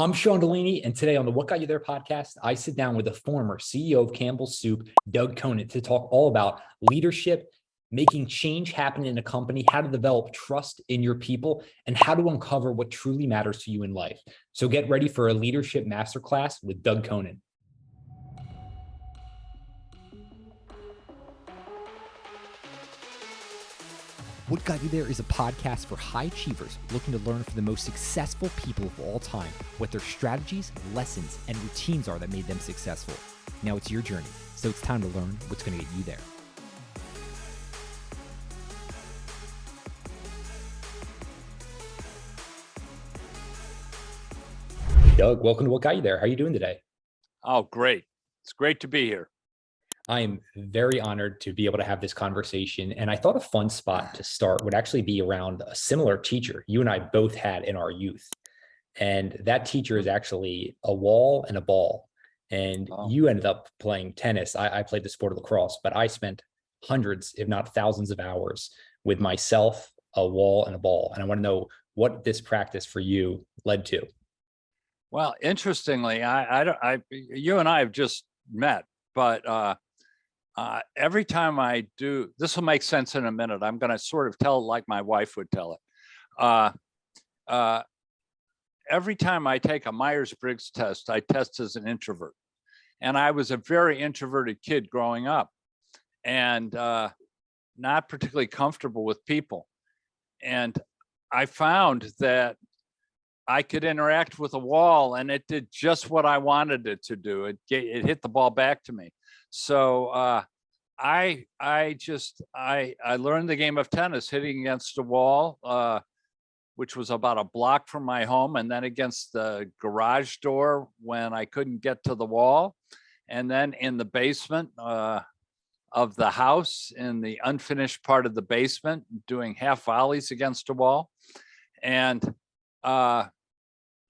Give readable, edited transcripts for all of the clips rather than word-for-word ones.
I'm Sean Delaney, and today on the What Got You There podcast, I sit down with the former CEO of Campbell's Soup, Doug Conant, to talk all about leadership, making change happen in a company, how to develop trust in your people, and how to uncover what truly matters to you in life. So get ready for a leadership masterclass with Doug Conant. What Got You There is a podcast for high achievers looking to learn from the most successful people of all time what their strategies, lessons, and routines are that made them successful. Now it's your journey, so it's time to learn what's going to get you there. Doug, welcome to What Got You There. How are you doing today? Oh, great. It's great to be here. I am very honored to be able to have this conversation. And I thought a fun spot to start would actually be around a similar teacher you and I both had in our youth. And that teacher is actually a wall and a ball. And you ended up playing tennis. I played the sport of lacrosse, but I spent hundreds, if not thousands of hours with myself, a wall and a ball. And I want to know what this practice for you led to. Well, interestingly, you and I have just met, but every time I do, this will make sense in a minute. I'm going to sort of tell it like my wife would tell it. Every time I take a Myers-Briggs test, I test as an introvert. And I was a very introverted kid growing up and not particularly comfortable with people. And I found that I could interact with a wall and it did just what I wanted it to do. It hit the ball back to me. So I learned the game of tennis hitting against a wall, which was about a block from my home, and then against the garage door when I couldn't get to the wall, and then in the basement of the house, in the unfinished part of the basement, doing half volleys against a wall. And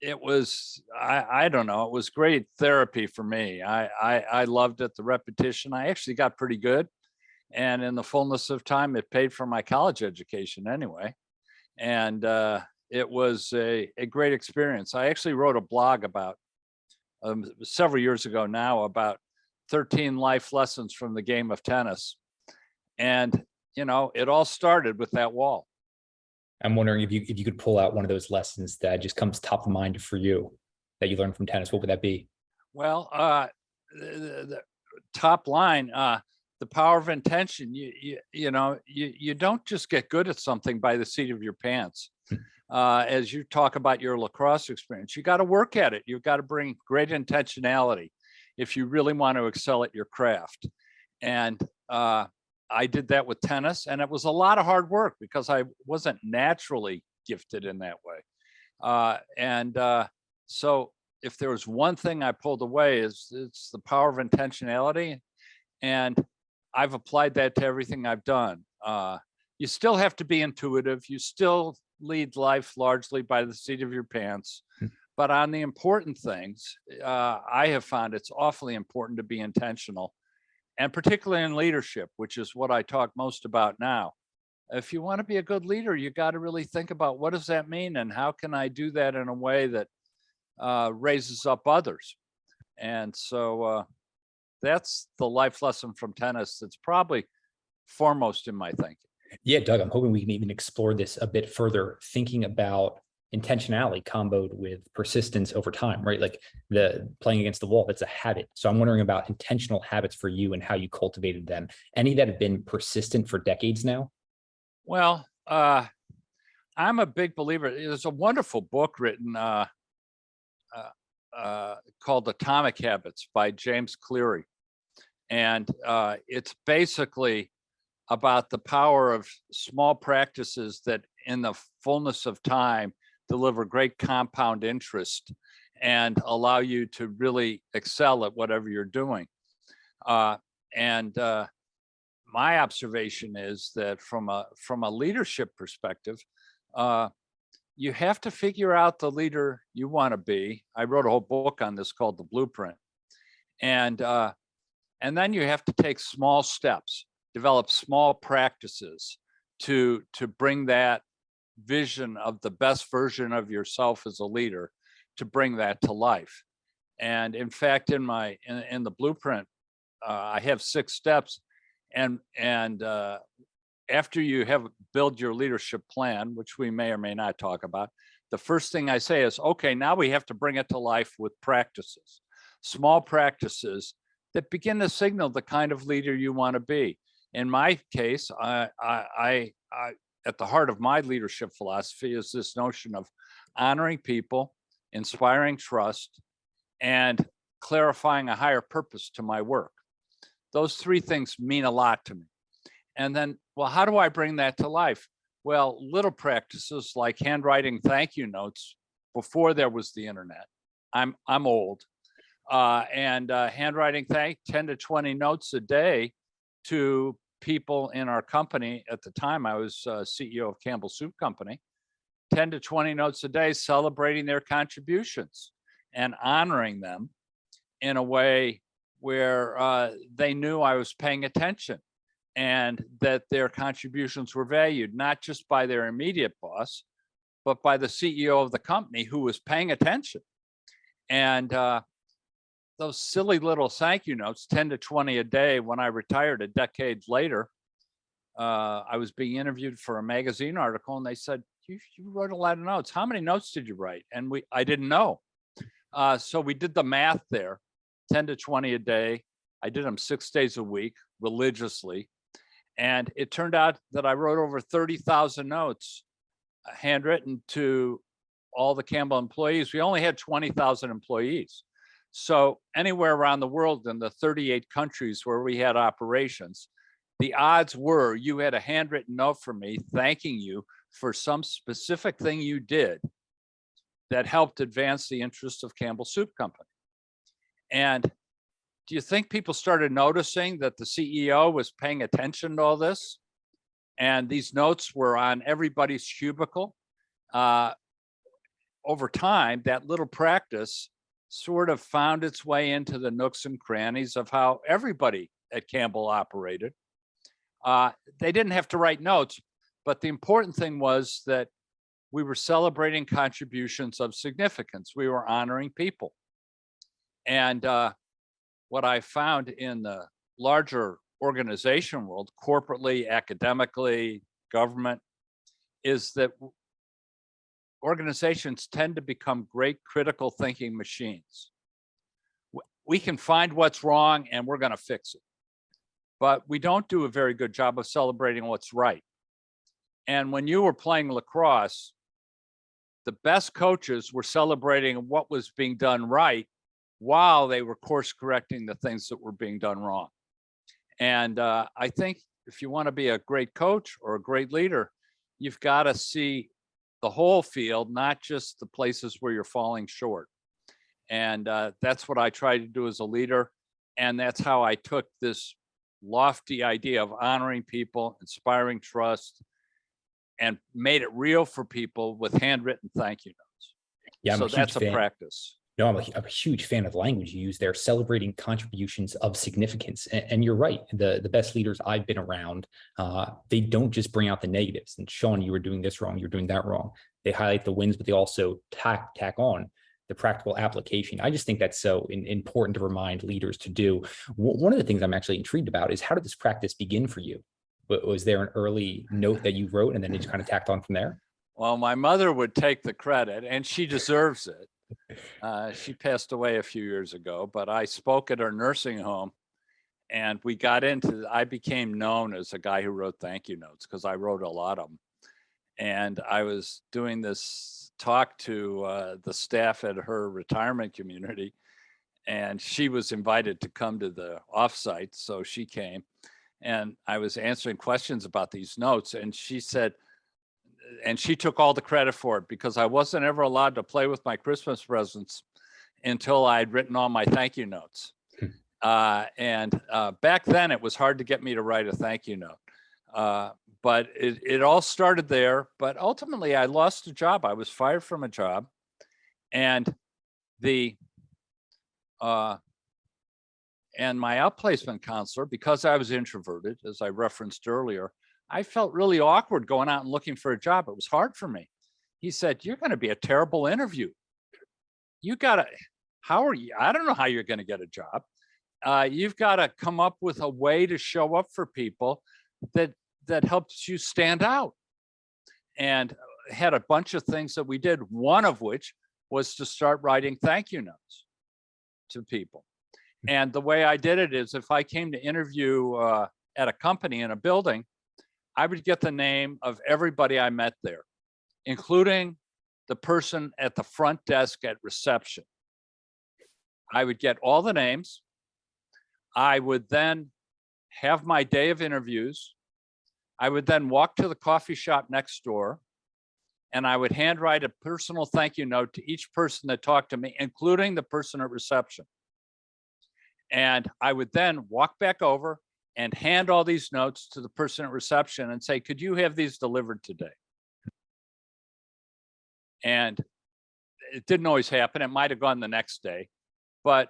it was, I don't know, it was great therapy for me. I loved it, the repetition. I actually got pretty good. And in the fullness of time, it paid for my college education anyway. And it was a great experience. I actually wrote a blog about several years ago now about 13 life lessons from the game of tennis. And, you know, it all started with that wall. I'm wondering if you could pull out one of those lessons that just comes top of mind for you that you learned from tennis. What would that be? Well, the top line, the power of intention. You don't just get good at something by the seat of your pants. As you talk about your lacrosse experience, you got to work at it. You've got to bring great intentionality if you really want to excel at your craft. And I did that with tennis, and it was a lot of hard work because I wasn't naturally gifted in that way. So if there was one thing I pulled away, it's the power of intentionality. And I've applied that to everything I've done. You still have to be intuitive. You still lead life largely by the seat of your pants. But on the important things, I have found it's awfully important to be intentional. And particularly in leadership, which is what I talk most about now. If you want to be a good leader, you got to really think about what does that mean and how can I do that in a way that raises up others. And so that's the life lesson from tennis that's probably foremost in my thinking. Yeah, Doug, I'm hoping we can even explore this a bit further, thinking about intentionality comboed with persistence over time, right? Like the playing against the wall, that's a habit. So I'm wondering about intentional habits for you and how you cultivated them. Any that have been persistent for decades now? Well, I'm a big believer. There's a wonderful book written called Atomic Habits by James Cleary. And it's basically about the power of small practices that in the fullness of time deliver great compound interest and allow you to really excel at whatever you're doing. My observation is that from a leadership perspective, you have to figure out the leader you want to be. I wrote a whole book on this called The Blueprint. And then you have to take small steps, develop small practices to bring that vision of the best version of yourself as a leader to bring that to life. And in fact, in the blueprint, I have 6 steps, and after you have build your leadership plan, which we may or may not talk about, the first thing I say is, okay, now we have to bring it to life with practices, small practices that begin to signal the kind of leader you want to be. In my case, I at the heart of my leadership philosophy is this notion of honoring people, inspiring trust, and clarifying a higher purpose to my work. Those 3 things mean a lot to me. And then, well, how do I bring that to life? Well, little practices like handwriting thank you notes before there was the internet. I'm old. Handwriting 10 to 20 notes a day to people in our company. At the time, I was CEO of Campbell Soup Company. 10 to 20 notes a day, celebrating their contributions and honoring them in a way where they knew I was paying attention and that their contributions were valued, not just by their immediate boss, but by the CEO of the company who was paying attention. And those silly little thank you notes, 10 to 20 a day. When I retired a decade later, I was being interviewed for a magazine article, and they said, you wrote a lot of notes. How many notes did you write? And I didn't know. So we did the math there, 10 to 20 a day. I did them 6 days a week religiously. And it turned out that I wrote over 30,000 notes handwritten to all the Campbell employees. We only had 20,000 employees. So anywhere around the world in the 38 countries where we had operations, the odds were you had a handwritten note from me thanking you for some specific thing you did that helped advance the interests of Campbell Soup Company. And do you think people started noticing that the CEO was paying attention to all this? And these notes were on everybody's cubicle. Over time, that little practice sort of found its way into the nooks and crannies of how everybody at Campbell operated. They didn't have to write notes, but the important thing was that we were celebrating contributions of significance. We were honoring people. And what I found in the larger organization world, corporately, academically, government, is that organizations tend to become great critical thinking machines. We can find what's wrong and we're going to fix it. But we don't do a very good job of celebrating what's right. And when you were playing lacrosse, the best coaches were celebrating what was being done right while they were course correcting the things that were being done wrong. And I think if you want to be a great coach or a great leader, you've got to see the whole field, not just the places where you're falling short. And that's what I try to do as a leader. And that's how I took this lofty idea of honoring people, inspiring trust, and made it real for people with handwritten thank you notes. Yeah, so that's a practice. No, I'm a huge fan of the language you use there, celebrating contributions of significance. And you're right. The best leaders I've been around, they don't just bring out the negatives. And Sean, you were doing this wrong, you're doing that wrong. They highlight the wins, but they also tack on the practical application. I just think that's so important to remind leaders to do. One of the things I'm actually intrigued about is, how did this practice begin for you? Was there an early note that you wrote and then it just kind of tacked on from there? Well, my mother would take the credit, and she deserves it. She passed away a few years ago, but I spoke at her nursing home, and I became known as a guy who wrote thank you notes because I wrote a lot of them. And I was doing this talk to the staff at her retirement community, and she was invited to come to the offsite, so she came. And I was answering questions about these notes, and she said, and she took all the credit for it, because I wasn't ever allowed to play with my Christmas presents until I'd written all my thank you notes. And back then it was hard to get me to write a thank you note. But it all started there. But ultimately I lost a job. I was fired from a job. And and my outplacement counselor, because I was introverted, as I referenced earlier, I felt really awkward going out and looking for a job. It was hard for me. He said, "You're going to be a terrible interview." you gotta, how are you? I don't know how you're going to get a job. You've got to come up with a way to show up for people that helps you stand out. And had a bunch of things that we did, one of which was to start writing thank you notes to people. And the way I did it is, if I came to interview at a company in a building, I would get the name of everybody I met there, including the person at the front desk at reception. I would get all the names. I would then have my day of interviews. I would then walk to the coffee shop next door, and I would handwrite a personal thank you note to each person that talked to me, including the person at reception. And I would then walk back over and hand all these notes to the person at reception and say, could you have these delivered today? And it didn't always happen. It might have gone the next day. But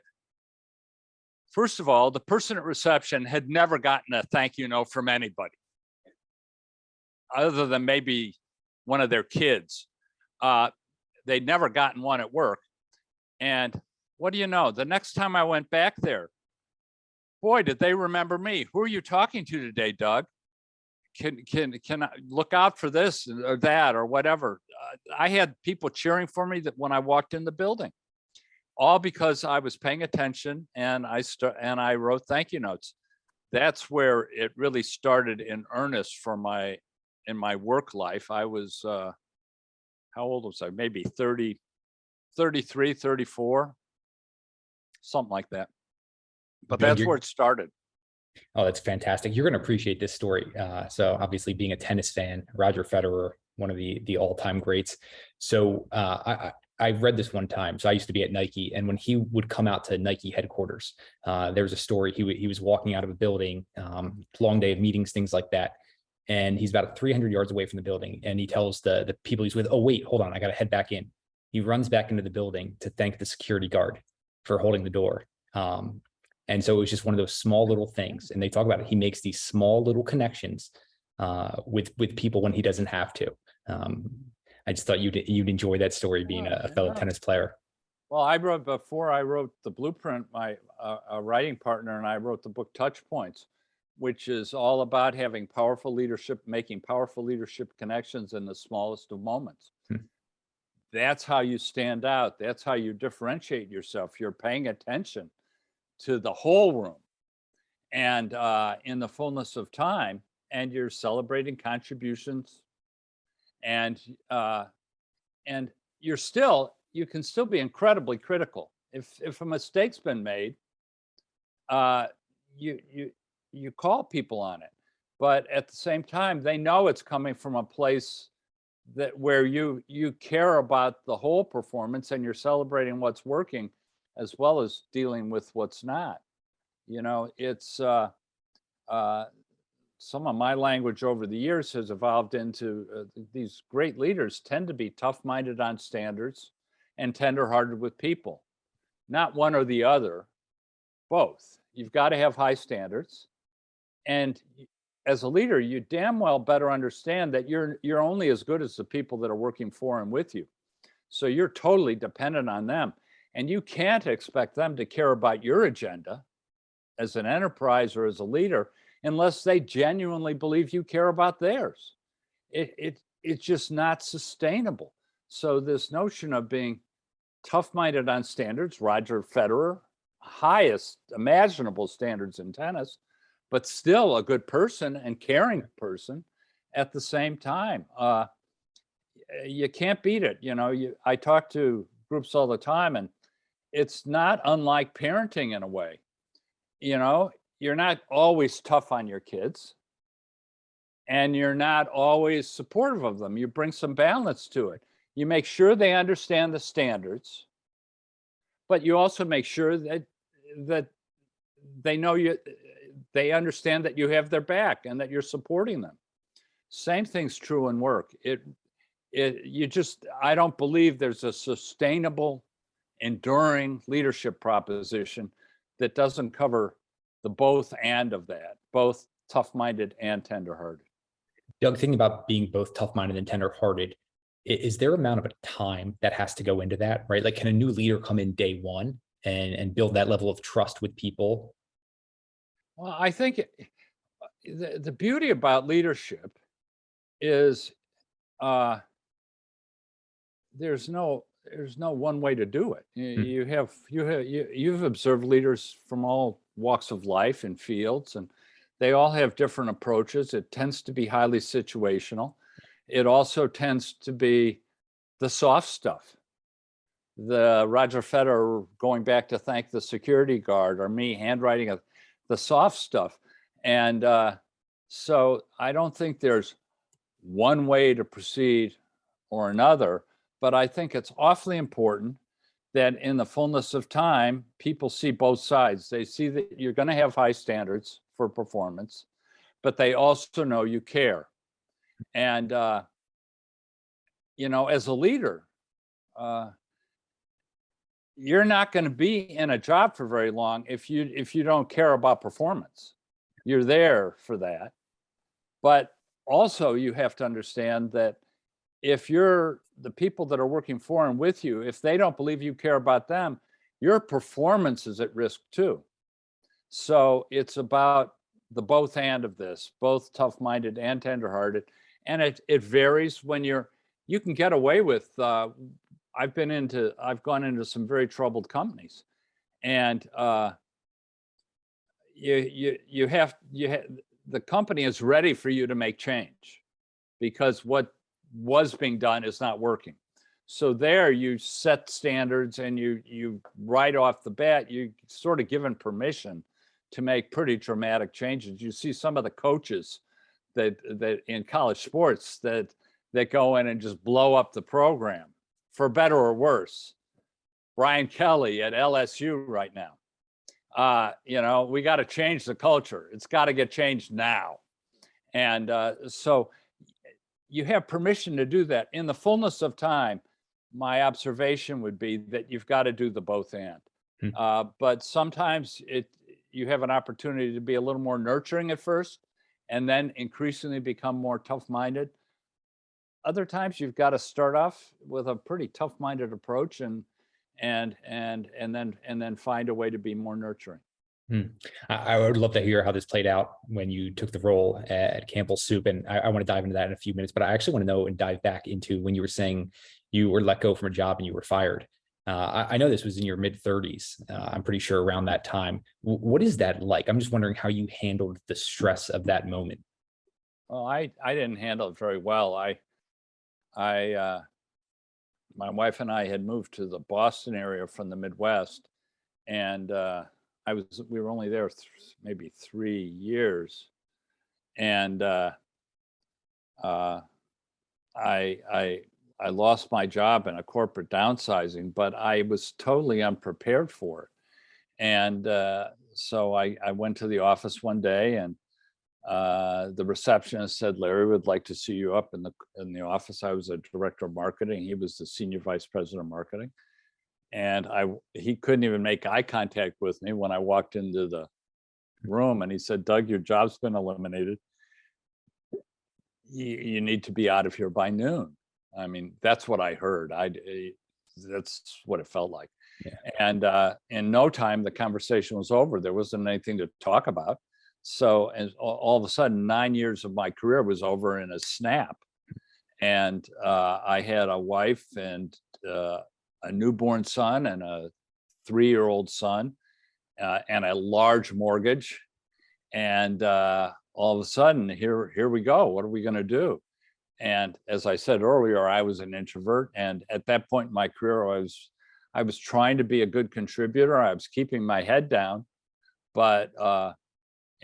first of all, the person at reception had never gotten a thank you note from anybody, other than maybe one of their kids. They'd never gotten one at work. And what do you know? The next time I went back there, boy, did they remember me. Who are you talking to today, Doug? Can I look out for this or that or whatever? I had people cheering for me that when I walked in the building, all because I was paying attention and I wrote thank you notes. That's where it really started in earnest in my work life. I was, how old was I? Maybe 30, 33, 34, something like that. But that's where it started. Oh, that's fantastic. You're going to appreciate this story. So obviously being a tennis fan, Roger Federer, one of the all-time greats. So I read this one time. So I used to be at Nike, and when he would come out to Nike headquarters, there was a story. He was walking out of a building, long day of meetings, things like that. And he's about 300 yards away from the building. And he tells the people he's with, oh, wait, hold on, I got to head back in. He runs back into the building to thank the security guard for holding the door. And so it was just one of those small little things. And they talk about it. He makes these small little connections with people when he doesn't have to. I just thought you'd enjoy that story, being a fellow tennis player. Well, before I wrote The Blueprint, my writing partner and I wrote the book Touch Points, which is all about having powerful leadership, making powerful leadership connections in the smallest of moments. That's how you stand out. That's how you differentiate yourself. You're paying attention to the whole room and in the fullness of time, and you're celebrating contributions, and you can still be incredibly critical. If a mistake's been made, you call people on it, but at the same time, they know it's coming from a place where you care about the whole performance, and you're celebrating what's working as well as dealing with what's not. It's some of my language over the years has evolved into these great leaders tend to be tough-minded on standards and tender-hearted with people. Not one or the other, both. You've got to have high standards. And as a leader, you damn well better understand that you're only as good as the people that are working for and with you. So you're totally dependent on them. And you can't expect them to care about your agenda as an enterprise or as a leader unless they genuinely believe you care about theirs. It's just not sustainable. So this notion of being tough-minded on standards, Roger Federer, highest imaginable standards in tennis, but still a good person and caring person at the same time. You can't beat it. I talk to groups all the time, and it's not unlike parenting in a way. You're not always tough on your kids, and you're not always supportive of them. You bring some balance to it. You make sure they understand the standards, but you also make sure that they know they understand that you have their back and that you're supporting them. Same thing's true in work. I don't believe there's a sustainable, enduring leadership proposition that doesn't cover the both and of that, both tough-minded and tender-hearted. Doug, thinking about being both tough-minded and tender-hearted, Is there amount of a time that has to go into that, right? Like, can a new leader come in day one and build that level of trust with people? Well, I think the beauty about leadership is uh, there's no one way to do it. Mm, You've observed leaders from all walks of life and fields, and they all have different approaches. It tends to be highly situational. It also tends to be the soft stuff. The Roger Federer going back to thank the security guard, or me handwriting the soft stuff. And so I don't think there's one way to proceed or another, but I think it's awfully important that in the fullness of time, people see both sides. They see that you're going to have high standards for performance, but they also know you care. And, as a leader, uh, you're not going to be in a job for very long if you don't care about performance. You're there for that. But also you have to understand that if you're the people that are working for and with you, if they don't believe you care about them, your performance is at risk too. So it's about the both and of this, both tough-minded and tender-hearted. And it varies when you can get away with, I've gone into some very troubled companies, and the company is ready for you to make change because what was being done is not working. So there you set standards, and you right off the bat, you sort of given permission to make pretty dramatic changes. You see some of the coaches that in college sports that go in and just blow up the program, for better or worse. Brian Kelly at LSU right now. We got to change the culture. It's got to get changed now. And so you have permission to do that. In the fullness of time, my observation would be that you've got to do the both and. But sometimes you have an opportunity to be a little more nurturing at first, and then increasingly become more tough-minded. Other times you've got to start off with a pretty tough-minded approach and then find a way to be more nurturing. I would love to hear how this played out when you took the role at Campbell's Soup, and I want to dive into that in a few minutes. But I actually want to know and dive back into when you were saying you were let go from a job and you were fired. I know this was in your mid-30s. I'm pretty sure around that time. What is that like? I'm just wondering how you handled the stress of that moment. Well, I didn't handle it very well. My wife and I had moved to the Boston area from the Midwest, and we were only there maybe 3 years, and I lost my job in a corporate downsizing, but I was totally unprepared for it. And so I went to the office one day, and the receptionist said, "Larry would like to see you up in the office." I was a director of marketing. He was the senior vice president of marketing. And he couldn't even make eye contact with me when I walked into the room, and he said, "Doug, your job's been eliminated. You need to be out of here by noon." I mean, that's what I heard. That's what it felt like. Yeah. And in no time, the conversation was over. There wasn't anything to talk about. So, and all of a sudden, 9 years of my career was over in a snap. And I had a wife and a newborn son and a 3-year-old son and a large mortgage. And all of a sudden, here we go. What are we going to do? And as I said earlier, I was an introvert. And at that point in my career, I was trying to be a good contributor. I was keeping my head down, but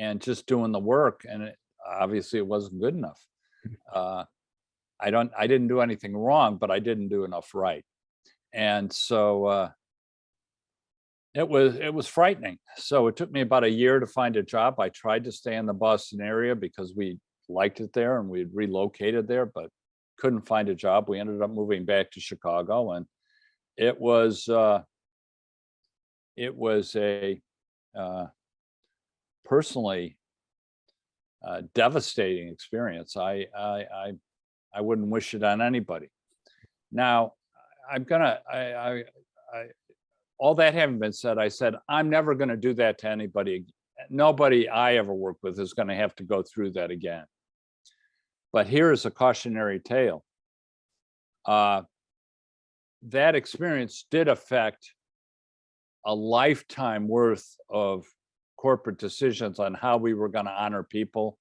and just doing the work. And obviously, it wasn't good enough. I didn't do anything wrong, but I didn't do enough right. And so it was frightening. So it took me about a year to find a job. I tried to stay in the Boston area because we liked it there and we had relocated there, but couldn't find a job. We ended up moving back to Chicago, and it was a personally devastating experience. I wouldn't wish it on anybody. Now, all that having been said, I said, I'm never going to do that to anybody. Nobody I ever work with is going to have to go through that again. But here is a cautionary tale. That experience did affect a lifetime worth of corporate decisions on how we were going to honor people.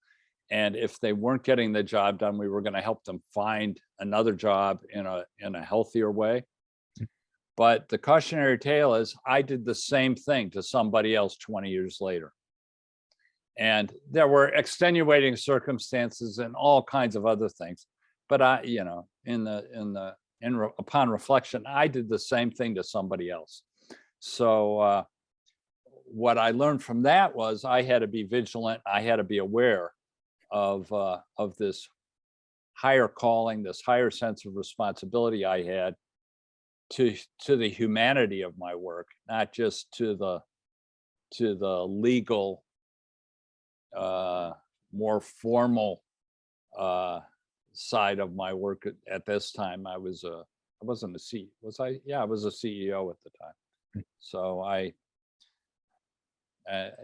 And if they weren't getting the job done, we were going to help them find another job in a healthier way. But the cautionary tale is I did the same thing to somebody else 20 years later. And there were extenuating circumstances and all kinds of other things. But upon reflection, I did the same thing to somebody else. So what I learned from that was I had to be vigilant. I had to be aware of this higher calling, this higher sense of responsibility I had to the humanity of my work, not just to the legal, more formal side of my work. At this time, I wasn't a CEO. Was I? Yeah, I was a CEO at the time. So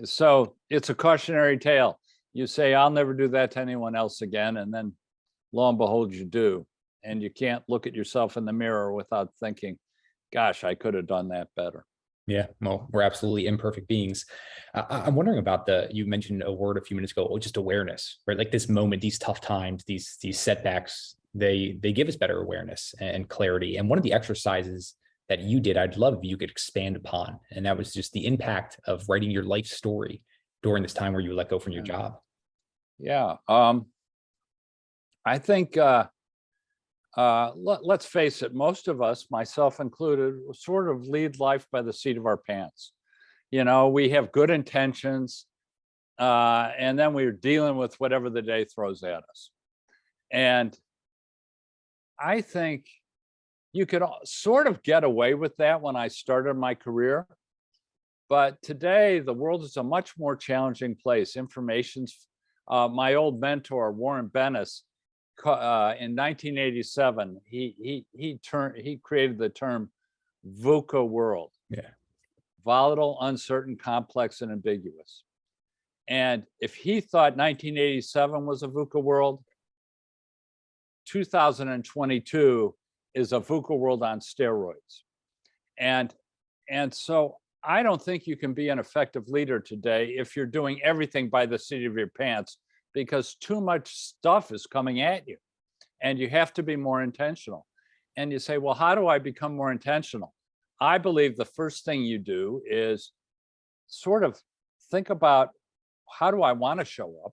so it's a cautionary tale. You say, I'll never do that to anyone else again. And then lo and behold, you do. And you can't look at yourself in the mirror without thinking, gosh, I could have done that better. Yeah, well, we're absolutely imperfect beings. I'm wondering about you mentioned a word a few minutes ago, just awareness, right? Like this moment, these tough times, these setbacks, they give us better awareness and clarity. And one of the exercises that you did, I'd love if you could expand upon. And that was just the impact of writing your life story during this time where you were let go from your job. Yeah. I think, let's face it, most of us, myself included, sort of lead life by the seat of our pants. We have good intentions, and then we're dealing with whatever the day throws at us. And I think you could sort of get away with that when I started my career. But today, the world is a much more challenging place. My old mentor, Warren Bennis, in 1987, he created the term VUCA world. Yeah. Volatile, uncertain, complex, and ambiguous. And if he thought 1987 was a VUCA world, 2022 is a VUCA world on steroids. And so I don't think you can be an effective leader today if you're doing everything by the seat of your pants, because too much stuff is coming at you and you have to be more intentional. And you say, well, how do I become more intentional? I believe the first thing you do is sort of think about, how do I want to show up?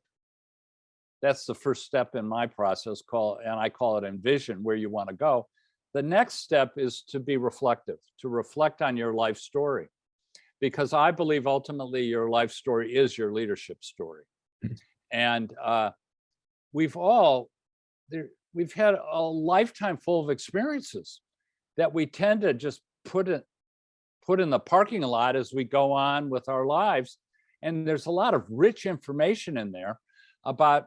That's the first step in my process, and I call it envision where you want to go. The next step is to be reflective, to reflect on your life story, because I believe ultimately your life story is your leadership story. And we've had a lifetime full of experiences that we tend to just put in the parking lot as we go on with our lives. And there's a lot of rich information in there about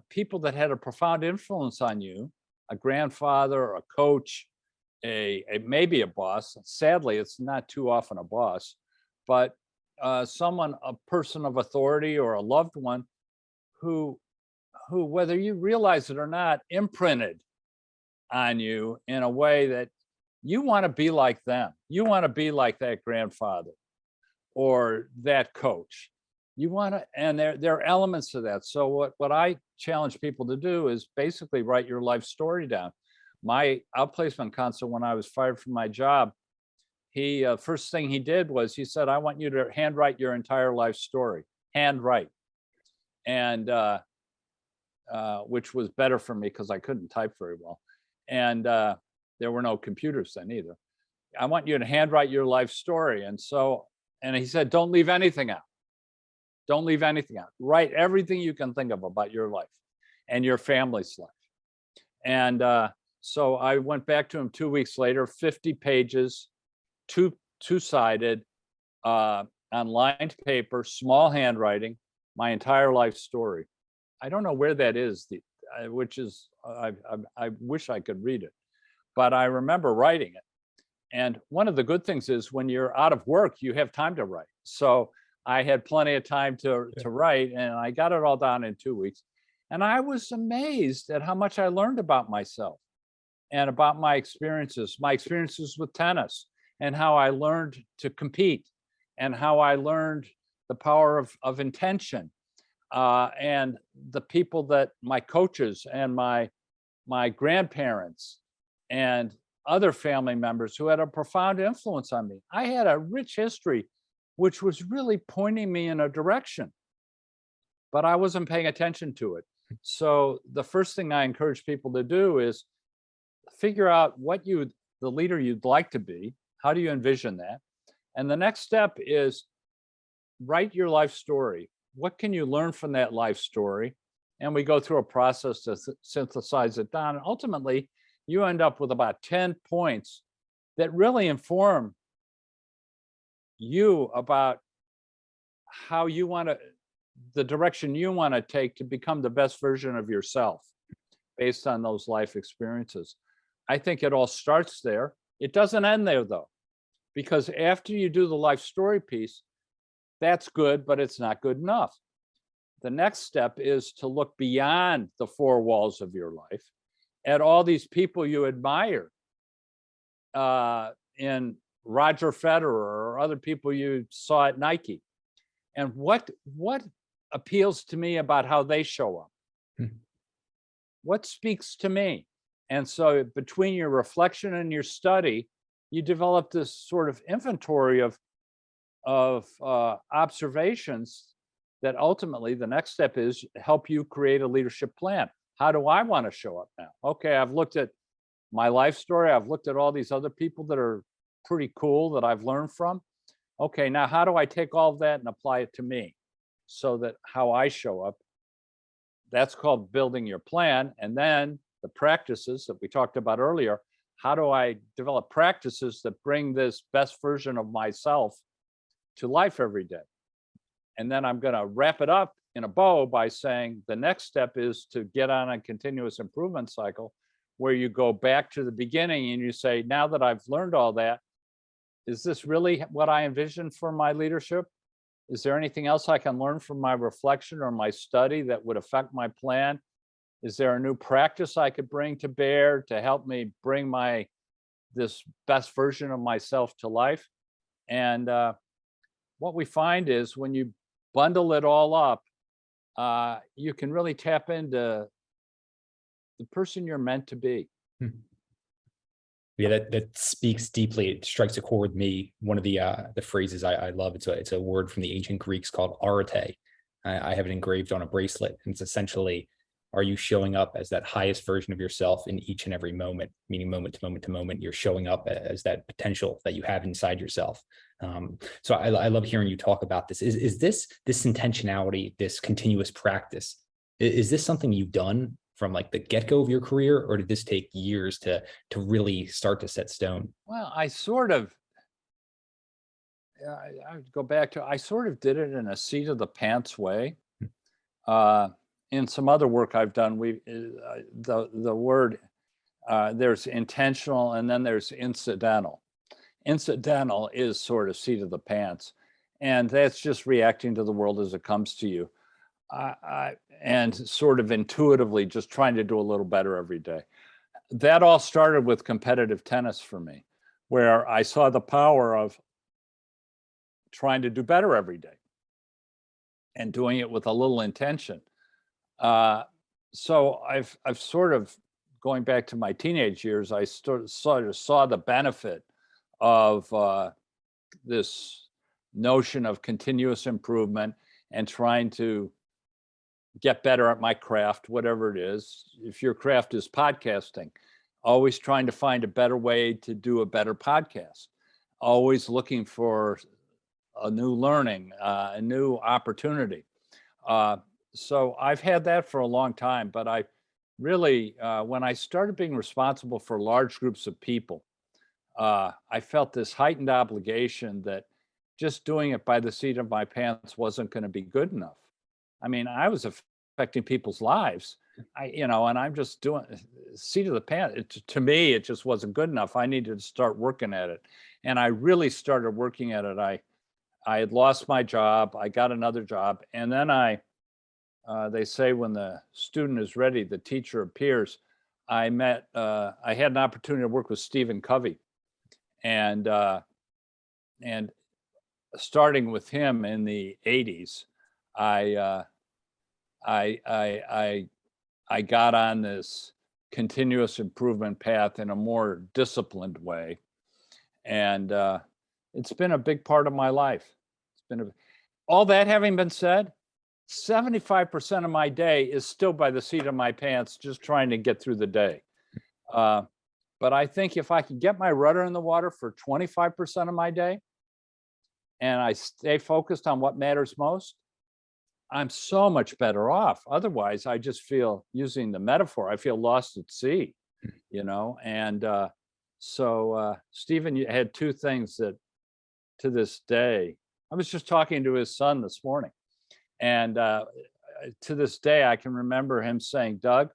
people that had a profound influence on you, a grandfather, a coach, maybe a boss. Sadly, it's not too often a boss, but a person of authority or a loved one who, whether you realize it or not, imprinted on you in a way that you want to be like them. You want to be like that grandfather or that coach. You want to, and there are elements to that. So what I challenge people to do is basically write your life story down. My outplacement counselor, when I was fired from my job, he first thing he did was he said, I want you to handwrite your entire life story, handwrite. And which was better for me because I couldn't type very well. And there were no computers then either. I want you to handwrite your life story. And he said, don't leave anything out. Don't leave anything out. Write everything you can think of about your life and your family's life. And so I went back to him 2 weeks later, 50 pages, two-sided, on lined paper, small handwriting, my entire life story. I don't know where that is, which is, I wish I could read it. but I remember writing it. And one of the good things is when you're out of work, you have time to write. So I had plenty of time to write, and I got it all down in 2 weeks. And I was amazed at how much I learned about myself and about my experiences with tennis, and how I learned to compete, and how I learned the power of intention, and the people that my coaches and my grandparents and other family members who had a profound influence on me. I had a rich history, which was really pointing me in a direction, but I wasn't paying attention to it. So the first thing I encourage people to do is figure out the leader you'd like to be. How do you envision that? And the next step is write your life story. What can you learn from that life story? And we go through a process to synthesize it down. And ultimately, you end up with about 10 points that really inform you about how you want to, the direction you want to take to become the best version of yourself based on those life experiences. I think it all starts there. It doesn't end there though, because after you do the life story piece, that's good, but it's not good enough. The next step is to look beyond the four walls of your life at all these people you admire in Roger Federer or other people you saw at Nike. And what appeals to me about how they show up? What speaks to me? And so between your reflection and your study, you develop this sort of inventory of observations that ultimately the next step is help you create a leadership plan. How do I want to show up now? Okay, I've looked at my life story. I've looked at all these other people that are pretty cool that I've learned from. Okay, now how do I take all of that and apply it to me so that how I show up? That's called building your plan. And then the practices that we talked about earlier, how do I develop practices that bring this best version of myself to life every day? And then I'm going to wrap it up in a bow by saying the next step is to get on a continuous improvement cycle where you go back to the beginning and you say, now that I've learned all that, is this really what I envisioned for my leadership? Is there anything else I can learn from my reflection or my study that would affect my plan? Is there a new practice I could bring to bear to help me bring this best version of myself to life? And what we find is when you bundle it all up, you can really tap into the person you're meant to be. Yeah, that speaks deeply. It strikes a chord with me. One of the phrases I love, it's a word from the ancient Greeks called arete. I have it engraved on a bracelet. And it's essentially, are you showing up as that highest version of yourself in each and every moment, meaning moment to moment to moment, you're showing up as that potential that you have inside yourself. So I love hearing you talk about this. Is this intentionality, this continuous practice, is this something you've done from like the get-go of your career, or did this take years to really start to set stone? Well, I sort of, I would go back to, I sort of did it in a seat of the pants way. In some other work I've done, the word, there's intentional and then there's incidental. Incidental is sort of seat of the pants, and that's just reacting to the world as it comes to you. And sort of intuitively just trying to do a little better every day. That all started with competitive tennis for me, where I saw the power of trying to do better every day and doing it with a little intention. So I've sort of, going back to my teenage years, I sort of saw the benefit of this notion of continuous improvement and trying to get better at my craft, whatever it is. If your craft is podcasting, always trying to find a better way to do a better podcast, always looking for a new learning, a new opportunity. So I've had that for a long time, but I really, when I started being responsible for large groups of people, I felt this heightened obligation that just doing it by the seat of my pants wasn't going to be good enough. I mean, I was affecting people's lives, and I'm just doing seat of the pants. To me, it just wasn't good enough. I needed to start working at it. And I really started working at it. I had lost my job. I got another job. And then they say when the student is ready, the teacher appears. I had an opportunity to work with Stephen Covey, and starting with him in the 80s, I got on this continuous improvement path in a more disciplined way, and it's been a big part of my life. All that having been said, 75% of my day is still by the seat of my pants, just trying to get through the day. But I think if I could get my rudder in the water for 25% of my day, and I stay focused on what matters most, I'm so much better off. Otherwise, I just feel, using the metaphor, I feel lost at sea, And so Stephen had two things that, to this day, I was just talking to his son this morning. And to this day, I can remember him saying, Doug,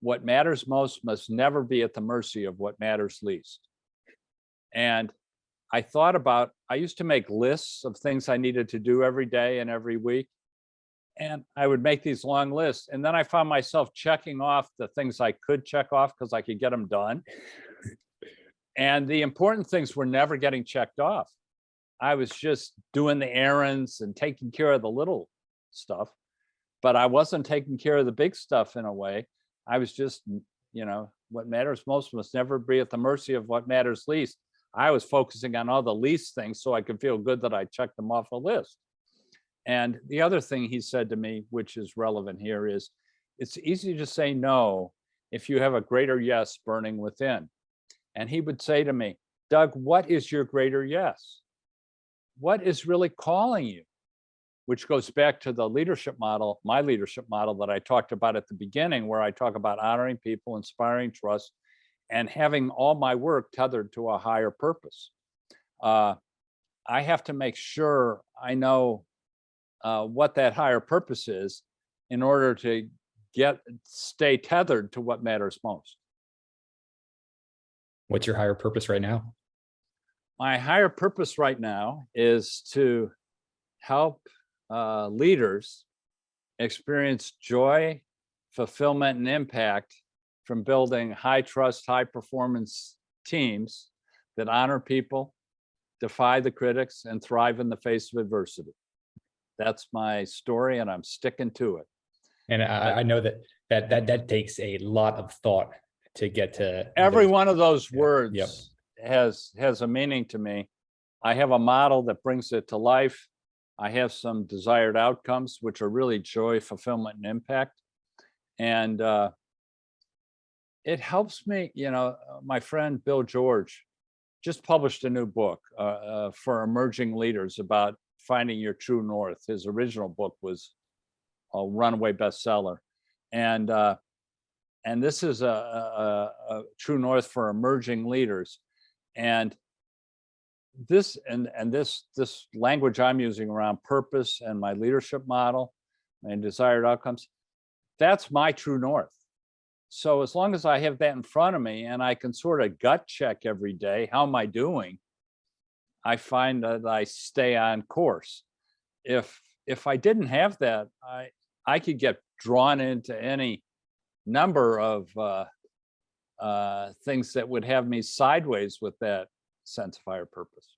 what matters most must never be at the mercy of what matters least. And I used to make lists of things I needed to do every day and every week. And I would make these long lists. And then I found myself checking off the things I could check off because I could get them done. And the important things were never getting checked off. I was just doing the errands and taking care of the little stuff, but I wasn't taking care of the big stuff in a way. I was just, what matters most must never be at the mercy of what matters least. I was focusing on all the least things so I could feel good that I checked them off a list. And the other thing he said to me, which is relevant here, is it's easy to say no if you have a greater yes burning within. And he would say to me, Doug, what is your greater yes? What is really calling you? Which goes back to the leadership model, my leadership model that I talked about at the beginning, where I talk about honoring people, inspiring trust, and having all my work tethered to a higher purpose. I have to make sure I know what that higher purpose is in order to stay tethered to what matters most. What's your higher purpose right now? My higher purpose right now is to help leaders experience joy, fulfillment, and impact from building high trust, high performance teams that honor people, defy the critics, and thrive in the face of adversity. That's my story, and I'm sticking to it. And I know that takes a lot of thought to get to every one of those words. Yep. has a meaning to me. I have a model that brings it to life. I have some desired outcomes, which are really joy, fulfillment, and impact. And it helps me, my friend Bill George just published a new book for emerging leaders about finding your true north. His original book was a runaway bestseller. And this is a true north for emerging leaders. And this language I'm using around purpose and my leadership model and desired outcomes, that's my true north. So as long as I have that in front of me and I can sort of gut check every day, how am I doing? I find that I stay on course. If I didn't have that, I could get drawn into any number of things that would have me sideways with that sense of higher purpose.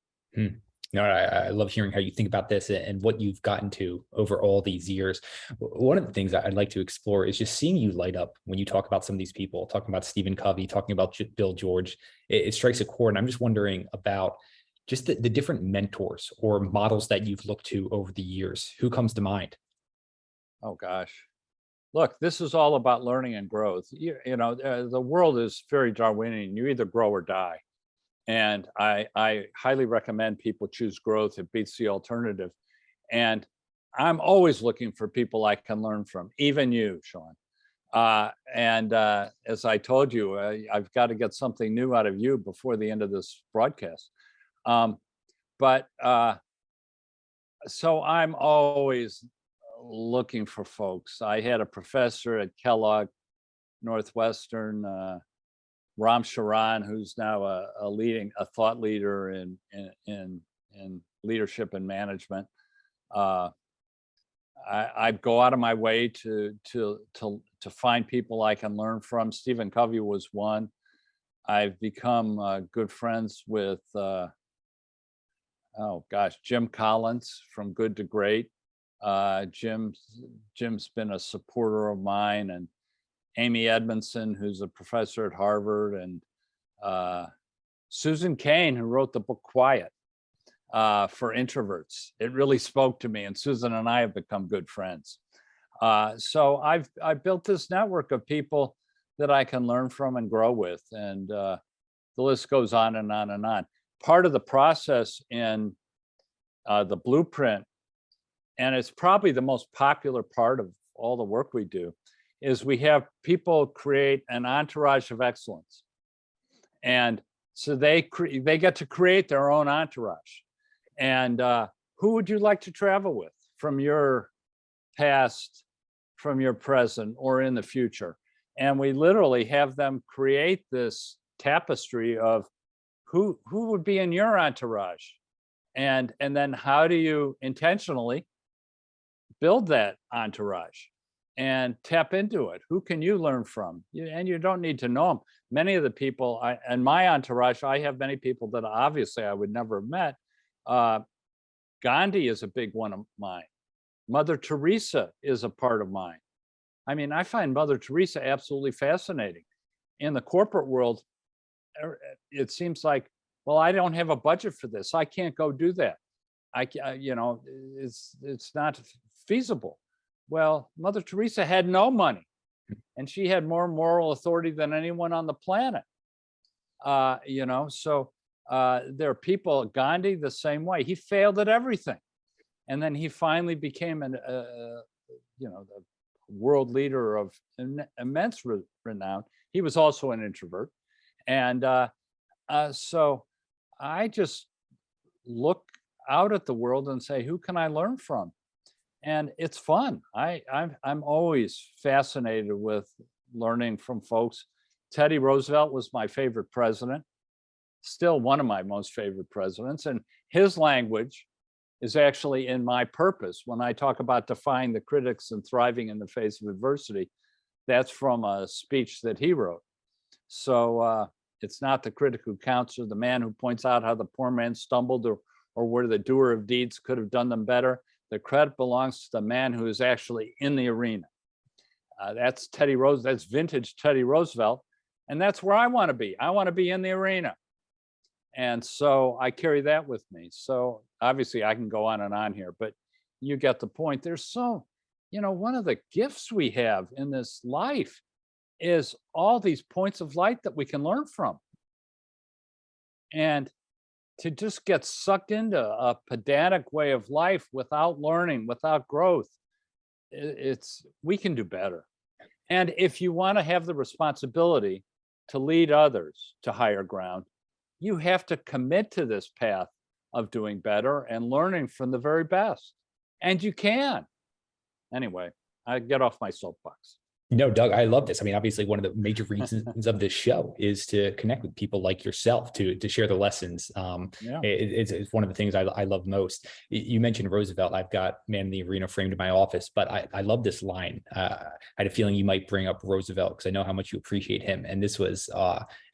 No, I love hearing how you think about this and what you've gotten to over all these years. One of the things I'd like to explore is just seeing you light up when you talk about some of these people, talking about Stephen Covey, talking about Bill George. It strikes a chord. And I'm just wondering about just the different mentors or models that you've looked to over the years. Who comes to mind? Oh, gosh. Look, this is all about learning and growth. The world is very Darwinian. You either grow or die. And I highly recommend people choose growth. It beats the alternative. And I'm always looking for people I can learn from, even you, Sean. As I told you, I've got to get something new out of you before the end of this broadcast. So I'm always looking for folks. I had a professor at Kellogg Northwestern, Ram Charan, who's now a thought leader in leadership and management. I go out of my way to find people I can learn from. Stephen Covey was one. I've become good friends with Jim Collins from Good to Great. Jim's been a supporter of mine, and Amy Edmondson, who's a professor at Harvard, and Susan Cain, who wrote the book Quiet for introverts. It really spoke to me, and Susan and I have become good friends. So I've built this network of people that I can learn from and grow with, and the list goes on and on and on. Part of the process in the blueprint, and it's probably the most popular part of all the work we do, is we have people create an entourage of excellence. And so they get to create their own entourage. And who would you like to travel with from your past, from your present, or in the future? And we literally have them create this tapestry of who would be in your entourage. And then how do you intentionally build that entourage and tap into it? Who can you learn from? And you don't need to know them. Many of the people in my entourage, I have many people that obviously I would never have met. Gandhi is a big one of mine. Mother Teresa is a part of mine. I mean, I find Mother Teresa absolutely fascinating. In the corporate world, it seems like, well, I don't have a budget for this. I can't go do that. It's not feasible. Well, Mother Teresa had no money, and she had more moral authority than anyone on the planet. So there are people, Gandhi, the same way. He failed at everything. And then he finally became the world leader of immense renown. He was also an introvert. And so I just look out at the world and say, who can I learn from? And it's fun. I'm always fascinated with learning from folks. Teddy Roosevelt was my favorite president, still one of my most favorite presidents. And his language is actually in my purpose. When I talk about defying the critics and thriving in the face of adversity, that's from a speech that he wrote. So it's not the critic who counts, or the man who points out how the poor man stumbled, or where the doer of deeds could have done them better. The credit belongs to the man who is actually in the arena. That's Teddy Roosevelt. That's vintage Teddy Roosevelt. And that's where I want to be. I want to be in the arena. And so I carry that with me. So obviously I can go on and on here, but you get the point. There's one of the gifts we have in this life is all these points of light that we can learn from. And to just get sucked into a pedantic way of life without learning, without growth, we can do better. And if you want to have the responsibility to lead others to higher ground, you have to commit to this path of doing better and learning from the very best. And you can. Anyway, I get off my soapbox. No, Doug, I love this. I mean, obviously, one of the major reasons of this show is to connect with people like yourself, to share the lessons. It's one of the things I love most. You mentioned Roosevelt. I've got Man in the Arena framed in my office, but I love this line. I had a feeling you might bring up Roosevelt because I know how much you appreciate him. And this was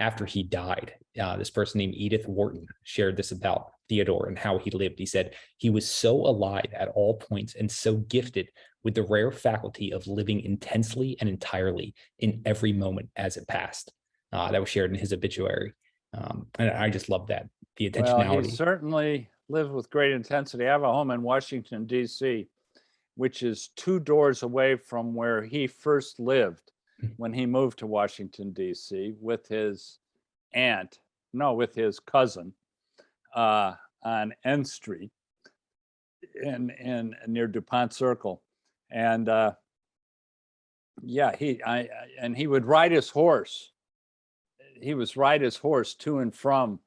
after he died. This person named Edith Wharton shared this about Theodore and how he lived. He said he was so alive at all points and so gifted with the rare faculty of living intensely and entirely in every moment as it passed. That was shared in his obituary. And I just love that, the intentionality. Well, he certainly lived with great intensity. I have a home in Washington, D.C., which is 2 doors away from where he first lived when he moved to Washington, D.C. with his cousin on N Street in near DuPont Circle. And he would ride his horse. He was ride his horse to and from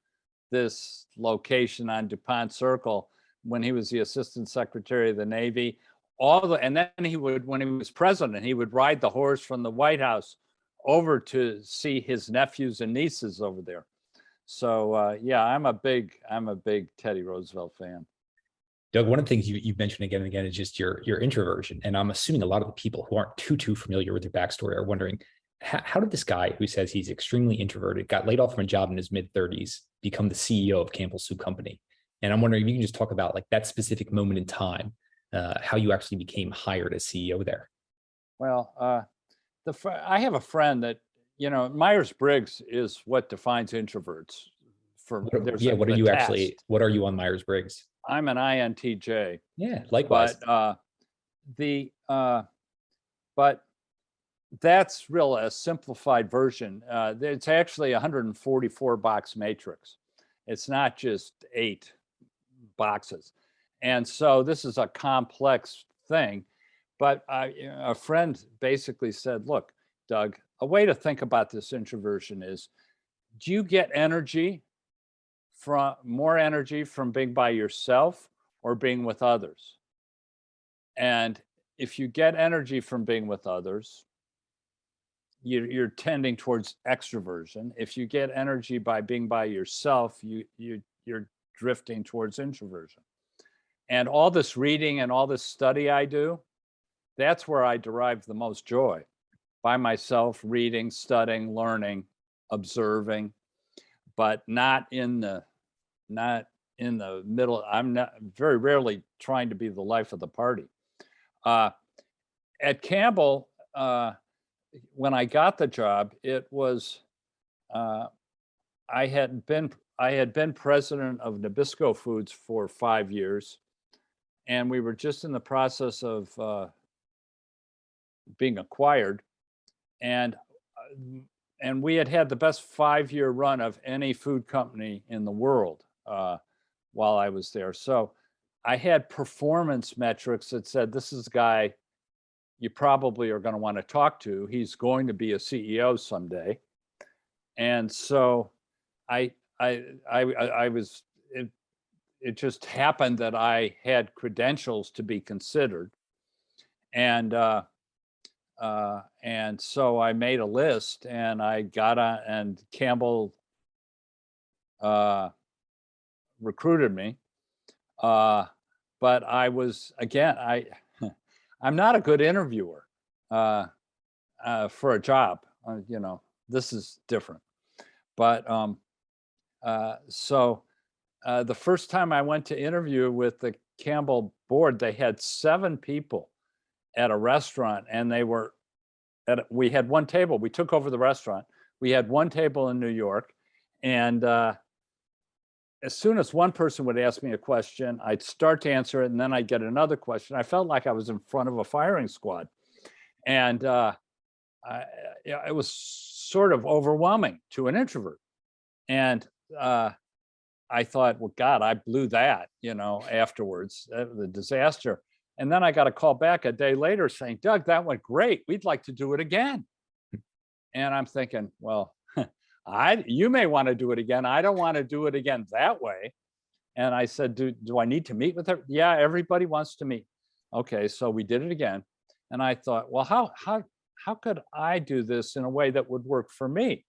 this location on DuPont Circle when he was the Assistant Secretary of the Navy, and then he would, when he was president, he would ride the horse from the White House over to see his nephews and nieces over there. So yeah, I'm a big Teddy Roosevelt fan. Doug, one of the things you've mentioned again and again is just your introversion. And I'm assuming a lot of the people who aren't too familiar with your backstory are wondering, how did this guy who says he's extremely introverted, got laid off from a job in his mid-30s, become the CEO of Campbell Soup Company? And I'm wondering if you can just talk about like that specific moment in time, how you actually became hired as CEO there. Well, I have a friend that, Myers-Briggs is what defines introverts. What are you actually, what are you on Myers-Briggs? I'm an INTJ. Yeah, likewise. But that's a simplified version. It's actually a 144 box matrix. It's not just 8 boxes. And so this is a complex thing. But a friend basically said, look, Doug, a way to think about this introversion is, do you get more energy from being by yourself or being with others? And if you get energy from being with others, you're tending towards extroversion. If you get energy by being by yourself, you're drifting towards introversion. And all this reading and all this study I do, that's where I derive the most joy. By myself, reading, studying, learning, observing, but not in the middle. I'm not very rarely trying to be the life of the party. At Campbell, when I got the job, it was I had been president of Nabisco Foods for 5 years, and we were just in the process of being acquired, and we had the best 5-year run of any food company in the world while I was there. So I had performance metrics that said, this is a guy you probably are going to want to talk to. He's going to be a CEO someday. And so it just happened that I had credentials to be considered. And so I made a list, and I got on, and Campbell recruited me. But I was, again, I'm not a good interviewer for a job. This is different. But so the first time I went to interview with the Campbell board, they had 7 people at a restaurant, and we had one table. We took over the restaurant. We had one table in New York, and as soon as one person would ask me a question, I'd start to answer it, and then I'd get another question. I felt like I was in front of a firing squad, and it was sort of overwhelming to an introvert. And I thought, well, God, I blew that, afterwards, the disaster. And then I got a call back a day later saying, Doug, that went great. We'd like to do it again. And I'm thinking, well, you may want to do it again. I don't want to do it again that way. And I said, do I need to meet with her? Yeah, everybody wants to meet. Okay, so we did it again. And I thought, well, how could I do this in a way that would work for me?